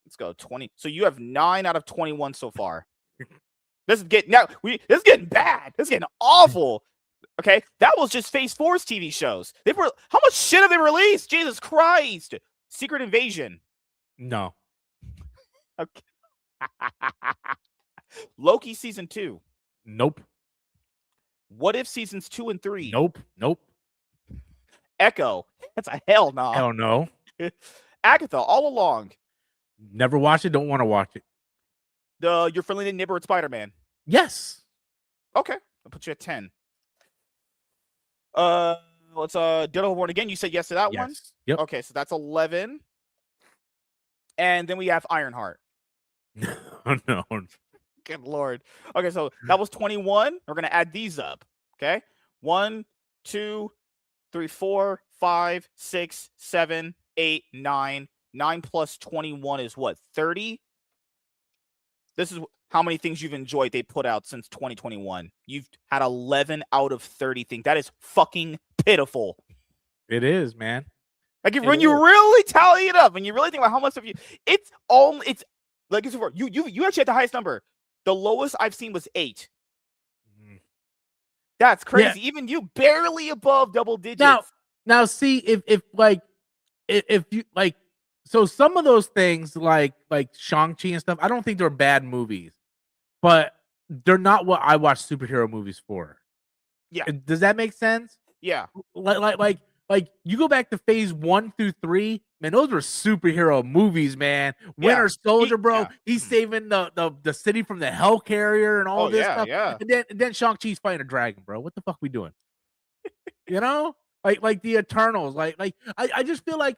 Let's go, 20. So you have 9 out of 21 so far. This is getting bad. This is getting awful. Okay, that was just Phase 4's TV shows. How much shit have they released? Jesus Christ! Secret Invasion. No. Okay. Loki season 2. Nope. What If seasons 2 and 3. Nope. Nope. Echo. That's a hell nah. Hell no. Agatha, All Along. Never watched it. Don't want to watch it. Your friendly neighborhood Spider-Man. Yes. Okay, I'll put you at 10. Let's Daredevil Born Again. You said yes to that one. Yep. Okay, so that's 11. And then we have Ironheart. No. Good lord. Okay, so that was 21. We're gonna add these up. Okay, 1, 2, 3, 4, 5, 6, 7, 8, 9. 9 plus 21 is what? 30. This is how many things you've enjoyed they put out since 2021. You've had 11 out of 30 things. That is fucking pitiful. It is, man. Like when you really tally it up and you really think about how much of you, it's like it's you actually had the highest number. The lowest I've seen was 8. That's crazy. Yeah. Even you barely above double digits. Now see if you like, so some of those things like Shang-Chi and stuff, I don't think they're bad movies, but they're not what I watch superhero movies for. Yeah. Does that make sense? Yeah. Like you go back to phase 1 through 3, man, those were superhero movies, man. Winter Soldier, bro. He's saving the city from the Hellcarrier and all this stuff. Yeah. And then Shang-Chi's fighting a dragon, bro. What the fuck we doing? You know? Like the Eternals. I just feel like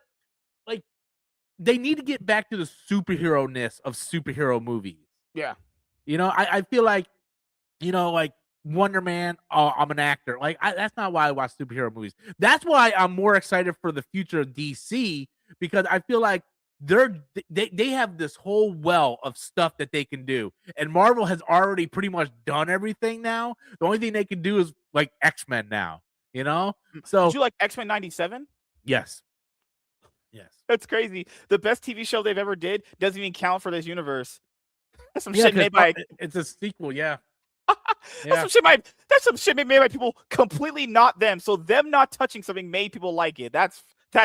they need to get back to the superhero-ness of superhero movies. Yeah. You know, I feel like, you know, like Wonder Man, oh, I'm an actor. Like, that's not why I watch superhero movies. That's why I'm more excited for the future of DC, because I feel like they have this whole well of stuff that they can do. And Marvel has already pretty much done everything now. The only thing they can do is like X-Men now, you know? So did you like X-Men 97? Yes. Yes. That's crazy. The best TV show they've ever did doesn't even count for this universe. That's some shit made by it's a sequel, yeah. That's some shit made by people completely not them. So them not touching something made people like it. That's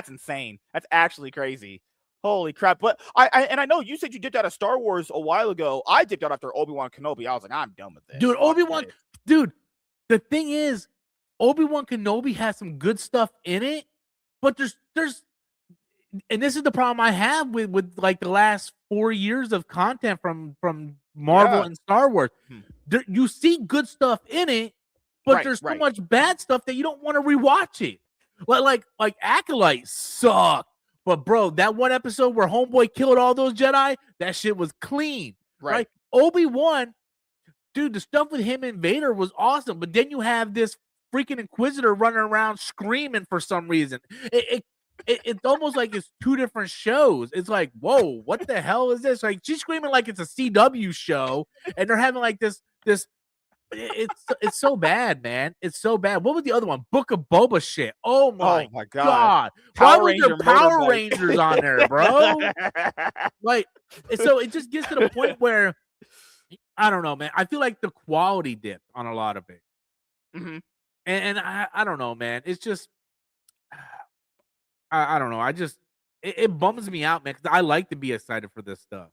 insane. That's actually crazy. Holy crap. But I know you said you dipped out of Star Wars a while ago. I dipped out after Obi-Wan Kenobi. I was like, I'm done with this. Dude, the thing is, Obi-Wan Kenobi has some good stuff in it, but there's and this is the problem I have with like the last 4 years of content from Marvel and Star Wars. You see good stuff in it, but there's so much bad stuff that you don't want to rewatch it. Like Acolyte sucked. But bro, that one episode where Homeboy killed all those Jedi, that shit was clean. Right? Obi-Wan, dude, the stuff with him and Vader was awesome. But then you have this freaking Inquisitor running around screaming for some reason. It's almost like it's two different shows. It's like, whoa, what the hell is this? Like, she's screaming like it's a CW show, and they're having like this. It's so bad, man. It's so bad. What was the other one? Book of Boba shit. Oh my god. Why was there Power Rangers on there, bro? Like, so it just gets to the point where I don't know, man. I feel like the quality dipped on a lot of it. And I don't know, man. It's just I don't know. It bums me out, man, because I like to be excited for this stuff.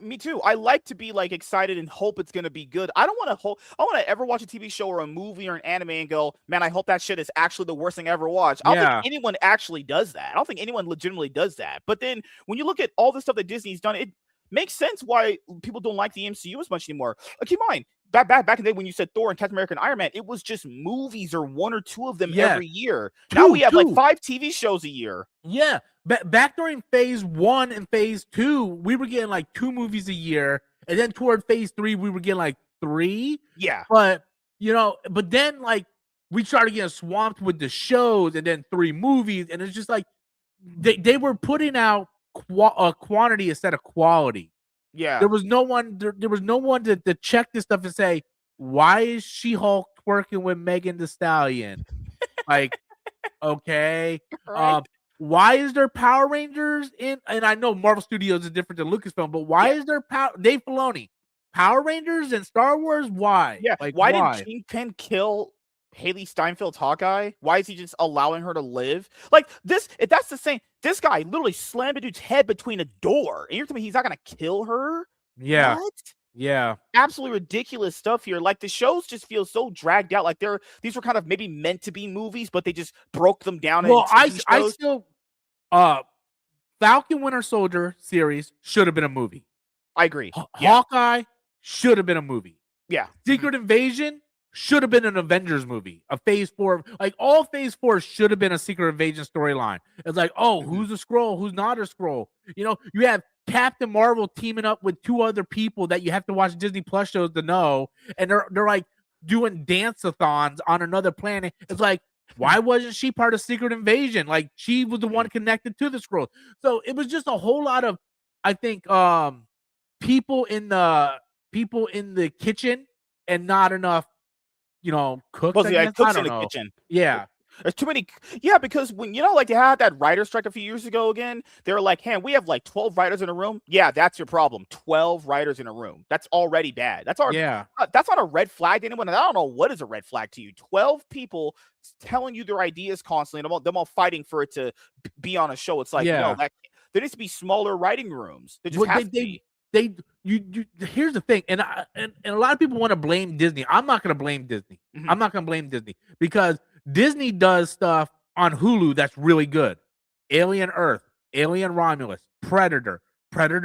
Me too. I like to be like excited and hope it's gonna be good. I don't want to ever watch a TV show or a movie or an anime and go, man, I hope that shit is actually the worst thing I ever watched. I don't think anyone actually does that. I don't think anyone legitimately does that. But then when you look at all the stuff that Disney's done, it makes sense why people don't like the MCU as much anymore. Keep in mind, back in the day when you said Thor and Captain America and Iron Man, it was just movies or 1 or 2 of them every year. Now we have like 5 TV shows a year. Yeah. Back during phase 1 and phase 2, we were getting like 2 movies a year. And then toward phase 3, we were getting like 3. Yeah. But, but then like we started getting swamped with the shows and then 3 movies. And it's just like they were putting out quantity instead of quality. Yeah. There was no one to check this stuff and say, why is She-Hulk twerking with Megan Thee Stallion? Like, okay. Why is there Power Rangers in? And I know Marvel Studios is different than Lucasfilm, but why is there Dave Filoni Power Rangers and Star Wars? Why? Yeah. Like, why did Kingpin kill Haley Steinfeld's Hawkeye? Why is he just allowing her to live? Like this, if that's the same, this guy literally slammed a dude's head between a door, and you're telling me he's not gonna kill her? Yeah. What? Yeah. Absolutely ridiculous stuff here. Like the shows just feel so dragged out. Like these were kind of maybe meant to be movies, but they just broke them down in Well, TV I shows. still Falcon Winter Soldier series should have been a movie. I agree. Yeah. Hawkeye should have been a movie. Yeah. Secret Invasion should have been an Avengers movie. A Phase 4, like all Phase 4 should have been a Secret Invasion storyline. It's like, oh, who's a Skrull? Who's not a Skrull? You know, you have Captain Marvel teaming up with 2 other people that you have to watch Disney Plus shows to know, and they're like doing dance-a-thons on another planet. It's like, why wasn't she part of Secret Invasion? Like, she was the one connected to the Skrulls. So it was just a whole lot of, I think, people in the kitchen and not enough, cooks. Well, I yeah, guess. cooks I in don't the know. kitchen. Yeah. There's too many. Yeah, because when like they had that writer strike a few years ago again, they were like, "Hey, we have like 12 writers in a room." Yeah, that's your problem. 12 writers in a room. That's already bad. That's not a red flag to anyone. And I don't know what is a red flag to you. 12 people telling you their ideas constantly, and them all fighting for it to be on a show. It's like, no, there needs to be smaller writing rooms. There just has to be. Here's the thing, and a lot of people want to blame Disney. I'm not going to blame Disney. I'm not going to blame Disney because Disney does stuff on Hulu that's really good. Alien Earth, Alien Romulus, Predator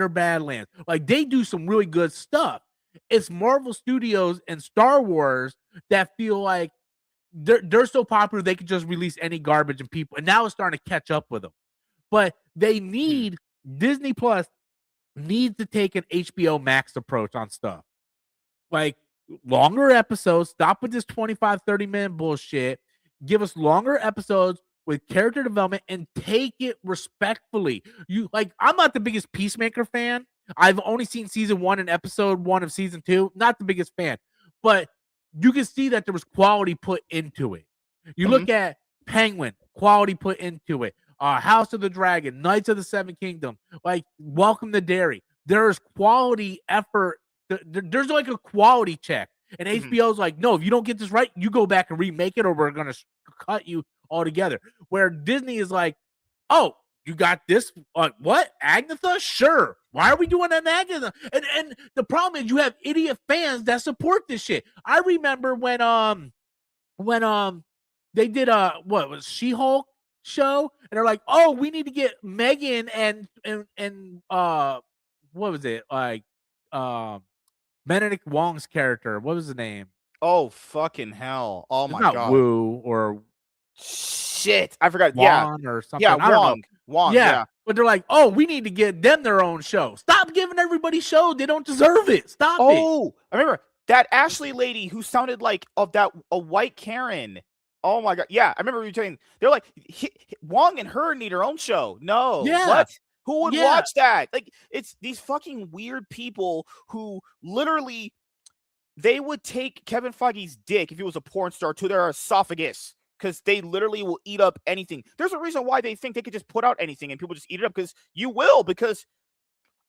Badlands. Like, they do some really good stuff. It's Marvel Studios and Star Wars that feel like they're so popular they could just release any garbage, and now it's starting to catch up with them. But they need Disney Plus needs to take an HBO Max approach on stuff. Like, longer episodes, stop with this 25, 30-minute bullshit. Give us longer episodes with character development and take it respectfully. I'm not the biggest Peacemaker fan. I've only seen season 1 and episode 1 of season 2. Not the biggest fan. But you can see that there was quality put into it. You look at Penguin, quality put into it. House of the Dragon, Knights of the Seven Kingdom, like Welcome to Derry. There's quality effort. There's like a quality check. And HBO's like, no, if you don't get this right, you go back and remake it or we're going to cut you altogether. Where Disney is like, oh, you got this? What? Agatha? Sure. Why are we doing an Agatha? And the problem is you have idiot fans that support this shit. I remember when they did what was She-Hulk show, and they're like, oh, we need to get Megan and what was it, like Benedict Wong's character, what was the name? Oh, fucking hell. Oh it's my not god. Wu or shit, I forgot. Wong or something. Yeah, I don't know. Wong, yeah. But they're like, oh, we need to get them their own show. Stop giving everybody shows. They don't deserve it. Stop it. Oh, I remember that Ashley lady who sounded like a white Karen. Oh my god. Yeah, I remember you saying they're like Wong and her need her own show. No. Yeah. What? Who would watch that? Like, it's these fucking weird people who literally they would take Kevin Feige's dick if he was a porn star to their esophagus because they literally will eat up anything. There's a reason why they think they could just put out anything and people just eat it up because you will, because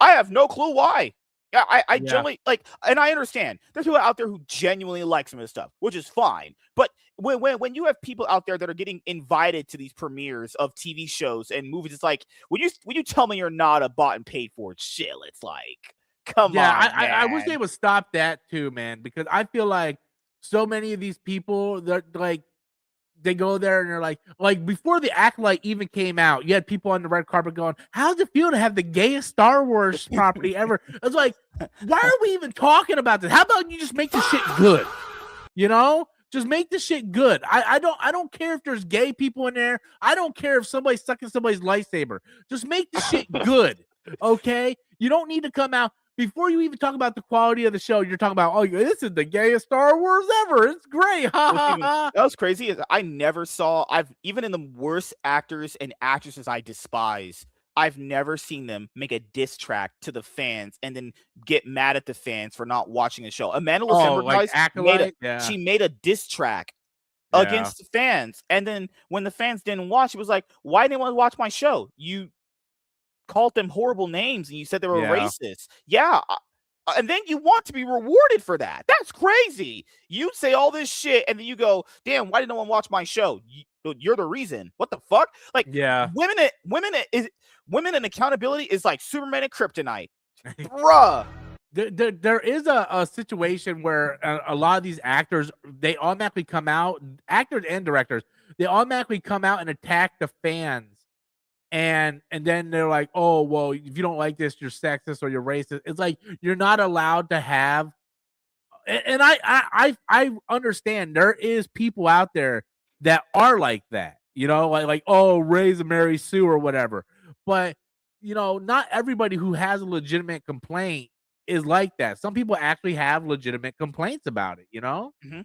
I have no clue why. Yeah, I generally like, and I understand there's people out there who genuinely like some of this stuff, which is fine. But when you have people out there that are getting invited to these premieres of TV shows and movies, it's like when you tell me you're not a bought and paid for shit, it's like, come on. I wish they would stop that too, man, because I feel like so many of these people, they're like, they go there and they're like before the Acolyte even came out, you had people on the red carpet going, how does it feel to have the gayest Star Wars property ever? It's like, why are we even talking about this? How about you just make this shit good? Just make this shit good. I don't care if there's gay people in there. I don't care if somebody's sucking somebody's lightsaber. Just make the shit good. Okay? You don't need to come out before you even talk about the quality of the show. You're talking about, oh, this is the gayest Star Wars ever. It's great. That was crazy. Is I never saw. Even in the worst actors and actresses I despise, I've never seen them make a diss track to the fans and then get mad at the fans for not watching the show. Amanda Lefebvre, she made a diss track against the fans, and then when the fans didn't watch, it was like, why didn't want to watch my show? You called them horrible names and you said they were racist. Yeah. And then you want to be rewarded for that. That's crazy. You say all this shit and then you go, damn, why did no one watch my show? You're the reason. What the fuck? Like, women and accountability is like Superman and kryptonite. Bruh. There is a situation where a lot of these actors, they automatically come out, actors and directors, they automatically come out and attack the fans, and then they're like, oh well, if you don't like this, you're sexist or you're racist. It's like you're not allowed to have, and I understand there is people out there that are like that, like oh, raise a Mary Sue or whatever. But not everybody who has a legitimate complaint is like that. Some people actually have legitimate complaints about it. Mhm.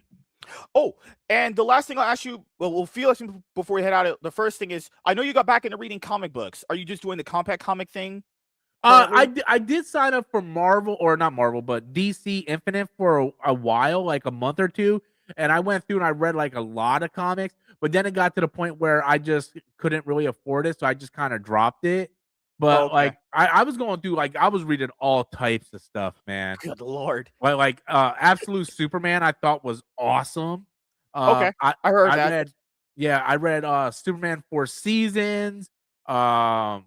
Oh, and the last thing I'll ask you, well, we'll feel like before we head out. The first thing is, I know you got back into reading comic books. Are you just doing the compact comic thing currently? I did sign up for Marvel, or not Marvel, but DC Infinite for a while, like a month or two, and I went through and I read like a lot of comics, but then it got to the point where I just couldn't really afford it, so I just kind of dropped it. Oh, But okay. like I was going through, like I was reading all types of stuff, man. Good lord. Absolute Superman I thought was awesome. Okay, I I heard I that. read yeah, I read Superman 4 Seasons, Was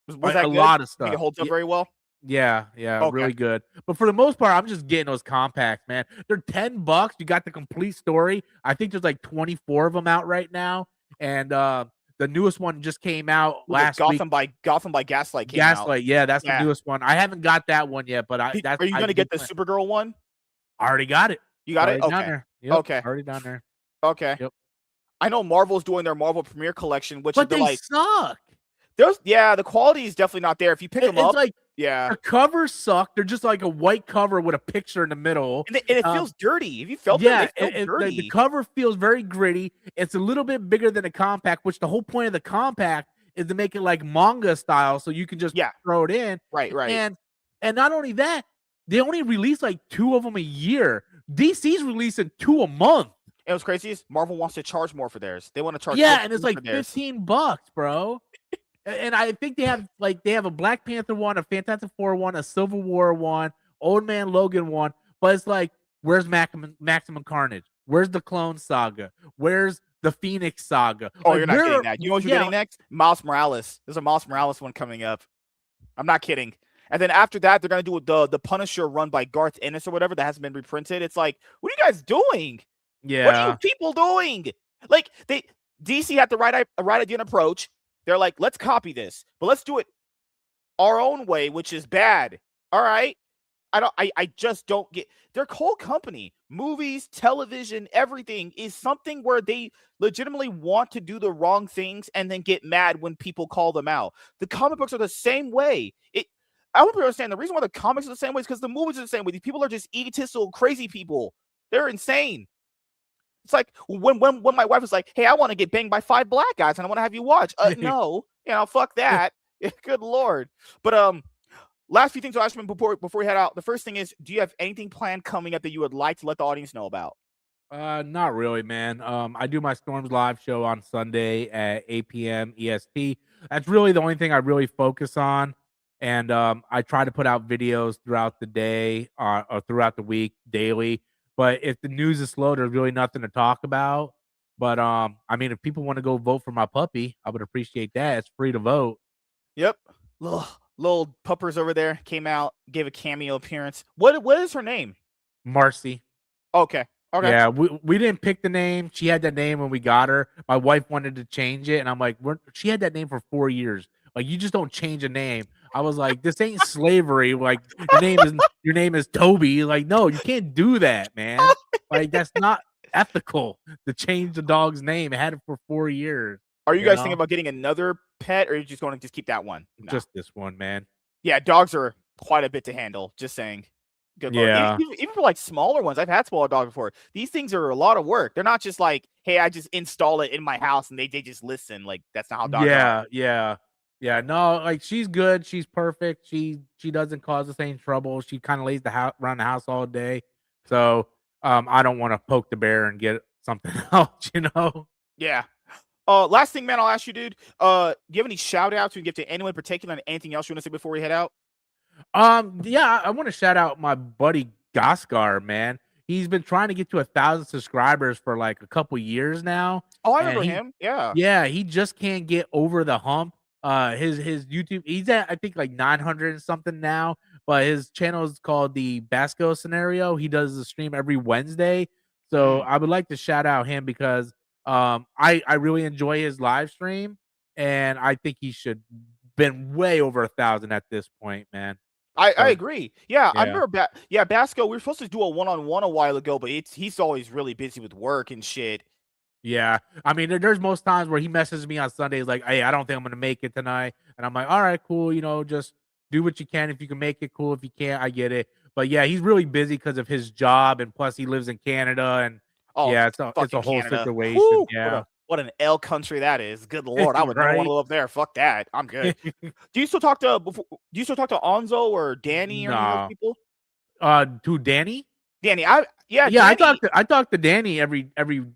like a that good? lot of Think it stuff. holds up very well? Yeah, yeah, Okay. really good. But for the most part, I'm just getting those compacts, man. They're $10. You got the complete story. I think there's like 24 of them out right now, and the newest one just came out Was it last week. Gotham by Gaslight came out. Gaslight, yeah, that's the Yeah. newest one. I haven't got that one yet, but Are you gonna I've been get the playing. Supergirl one? I already got it. You It's got it? already down Okay. there. Yep, Okay. already down there. Okay. Yep. I know Marvel's doing their Marvel Premiere Collection, which But they're they like, suck. the quality is definitely not there. If you pick them It's up, like yeah. the covers suck. They're just like a white cover with a picture in the middle. And it feels dirty. If you felt them, they Yeah, feel the dirty. cover feels very gritty. It's a little bit bigger than a compact, which the whole point of the compact is to make it like manga style, so you can just Yeah. throw it in. Right, right. And not only that, they only release like 2 of them a year. DC's releasing 2 a month. And what's crazy is Marvel wants to charge more for theirs. They want to charge Yeah, and it's 15 for like theirs. $15, bro. And I think they have a Black Panther one, a Fantastic Four one, a Civil War one, Old Man Logan one, but it's like, where's Maximum Carnage? Where's the Clone Saga? Where's the Phoenix Saga? Oh, Like, you're not getting that. You know what you're yeah, getting next? Miles Morales. There's a Miles Morales one coming up. I'm not kidding. And then after that, they're gonna do the Punisher run by Garth Ennis or whatever that hasn't been reprinted. It's like, what are you guys doing? What are you yeah, people doing? Like DC had the right idea and approach. They're like, let's copy this, but let's do it our own way, which is bad. All right. I just don't get their whole company, movies, television, everything is something where they legitimately want to do the wrong things and then get mad when people call them out. The comic books are the same way. I want people to understand the reason why the comics are the same way is because the movies are the same way. These people are just egotistical, crazy people. They're insane. It's like when my wife was like, "Hey, I want to get banged by 5 black guys and I want to have you watch." No, fuck that. Good lord. But last few things I'll ask you before we head out. The first thing is, do you have anything planned coming up that you would like to let the audience know about? not really, man. I do my Storms Live show on Sunday at 8 p.m. EST. That's really the only thing I really focus on. And I try to put out videos throughout the day or throughout the week daily. But if the news is slow, there's really nothing to talk about. But I mean, if people want to go vote for my puppy, I would appreciate that. It's free to vote. Yep. Little puppers over there came out, gave a cameo appearance. What is her name? Marcy. Okay. Okay. Yeah, we didn't pick the name. She had that name when we got her. My wife wanted to change it, and I'm like, she had that name for 4 years. Like, you just don't change a name. I was like, this ain't slavery. Like, your name is Toby. Like, no, you can't do that, man. Like, that's not ethical to change the dog's name. It had it for 4 years. Are you guys thinking about getting another pet, or are you just going to just keep that one? No. Just this one, man. Yeah, dogs are quite a bit to handle. Just saying. Good lord. Yeah. Even for like smaller ones, I've had smaller dogs before. These things are a lot of work. They're not just like, hey, I just install it in my house and they just listen. Like, that's not how dogs are. Yeah. No, like, she's good. She's perfect. She doesn't cause us any trouble. She kind of lays around the house all day. So I don't want to poke the bear and get something else. Yeah. Last thing, man, I'll ask you, dude. Do you have any shout outs you can give to anyone in particular and anything else you want to say before we head out? Yeah, I want to shout out my buddy Gaskar, man. He's been trying to get to 1,000 subscribers for like a couple years now. Oh, I And remember him. Yeah. yeah, he just can't get over the hump. His YouTube, he's at I think like 900 and something now, but his channel is called the Basco Scenario. He does a stream every Wednesday. So Mm. I would like to shout out him because I really enjoy his live stream, and I think he should been way over 1,000 at this point, man. I So agree. Yeah, I yeah. remember yeah, Basco, we were supposed to do a one-on-one a while ago, but he's always really busy with work and shit. Yeah. I mean, there's most times where he messages me on Sundays like, "Hey, I don't think I'm gonna make it tonight." And I'm like, "All right, cool, just do what you can. If you can make it, cool. If you can't, I get it." But yeah, he's really busy because of his job, and plus he lives in Canada, and Oh, yeah, it's a fucking whole Canada. situation. Whoo! Yeah. What an L country that is. Good lord, I would never wanna Right? live up there. Fuck that. I'm good. Do you still talk to Onzo or Danny or any of those No. people? To Danny? Danny, yeah, Yeah, Danny. I talk to Danny every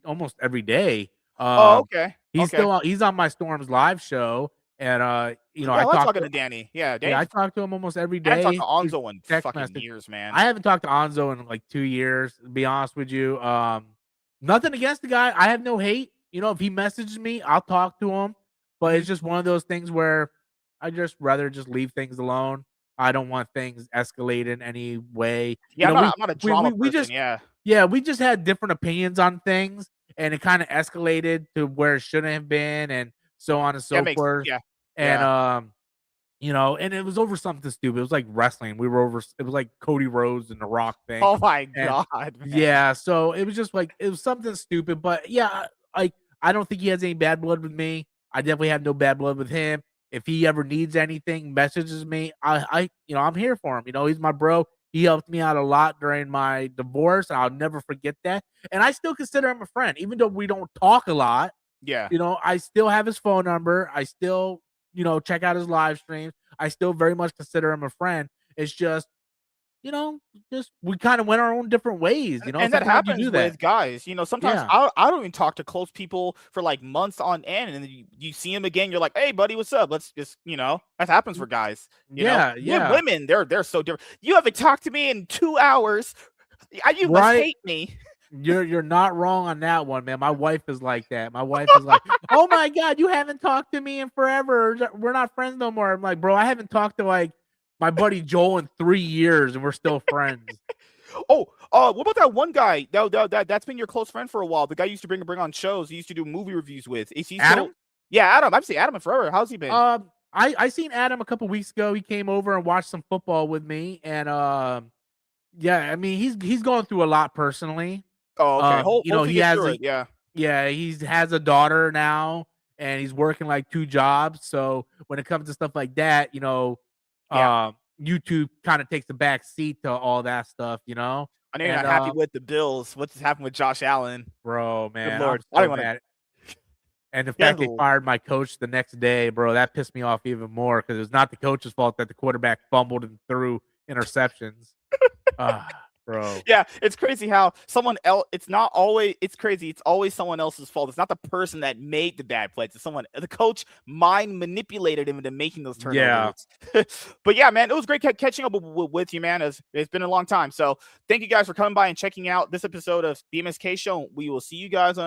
almost every day. Oh, okay. Okay. He's on my Storms live show, and Yeah, I I like talk talking to to Danny. Yeah, yeah, I Danny's talk to him almost every I haven't talked to day through Onzo in text fucking message. years, man. I haven't talked to Onzo in like 2 years, to be honest with you. Nothing against the guy. I have no hate. If he messages me, I'll talk to him. But Mhm. it's just one of those things where I just rather just leave things alone. I don't want things escalated in any way. Yeah, We I'm not a we we drama we person, just yeah. yeah, we just had different opinions on things, and it kind of escalated to where it shouldn't have been, and so on and That so makes forth. yeah, And yeah. and it was over something stupid. It was like wrestling. We were over. It was like Cody Rhodes and The Rock thing, Oh my and god, man. yeah, so it was just like it was something stupid. But yeah, like I don't think he has any bad blood with me. I definitely have no bad blood with him. If he ever needs anything, messages me. I'm here for him. He's my bro. He helped me out a lot during my divorce. I'll never forget that. And I still consider him a friend, even though we don't talk a lot. Yeah. I still have his phone number. I still, check out his live streams. I still very much consider him a friend. It's just, you know, just we kind of went our own different ways. And that Sometimes you happens do that. with guys, sometimes Yeah. I don't even talk to close people for, like, months on end, and then you see him again, you're like, "Hey, buddy, what's up? Let's just" that happens for guys, Yeah. With Yeah. women, they're so different. "You haven't talked to me in 2 hours. You must Right. hate me." You're not wrong on that one, man. My wife is like that. My wife is like, "Oh my god, you haven't talked to me in forever. We're not friends no more." I'm like, "Bro, I haven't talked to like my buddy Joel in 3 years and we're still friends." Oh, what about that one guy that's been your close friend for a while? The guy you used to bring on shows, he used to do movie reviews with. Is he still Adam? Yeah, Adam. I've seen Adam in forever. How's he been? I seen Adam a couple weeks ago. He came over and watched some football with me, and yeah, I mean he's going through a lot personally. Oh, okay. Hopefully He get has through a it, yeah. yeah, he has a daughter now, and he's working like 2 jobs. So when it comes to stuff like that, Yeah. YouTube kind of takes a back seat to all that stuff. I know you're And not happy with the Bills. What's happened with Josh Allen? bro, Good man, I'm lord. I so don't wanna mad. And the Good fact they l fired my coach the next day, bro, that pissed me off even more because it was not the coach's fault that the quarterback fumbled and threw interceptions. Ah, bro. Yeah, it's crazy how someone else it's not always it's crazy, it's always someone else's fault. It's not the person that made the bad plays, it's someone the coach mind manipulated him into making those Yeah. turnovers. But yeah, man, it was great catching up with you, man. It's been a long time. So thank you guys for coming by and checking out this episode of the MSK Show. We will see you guys on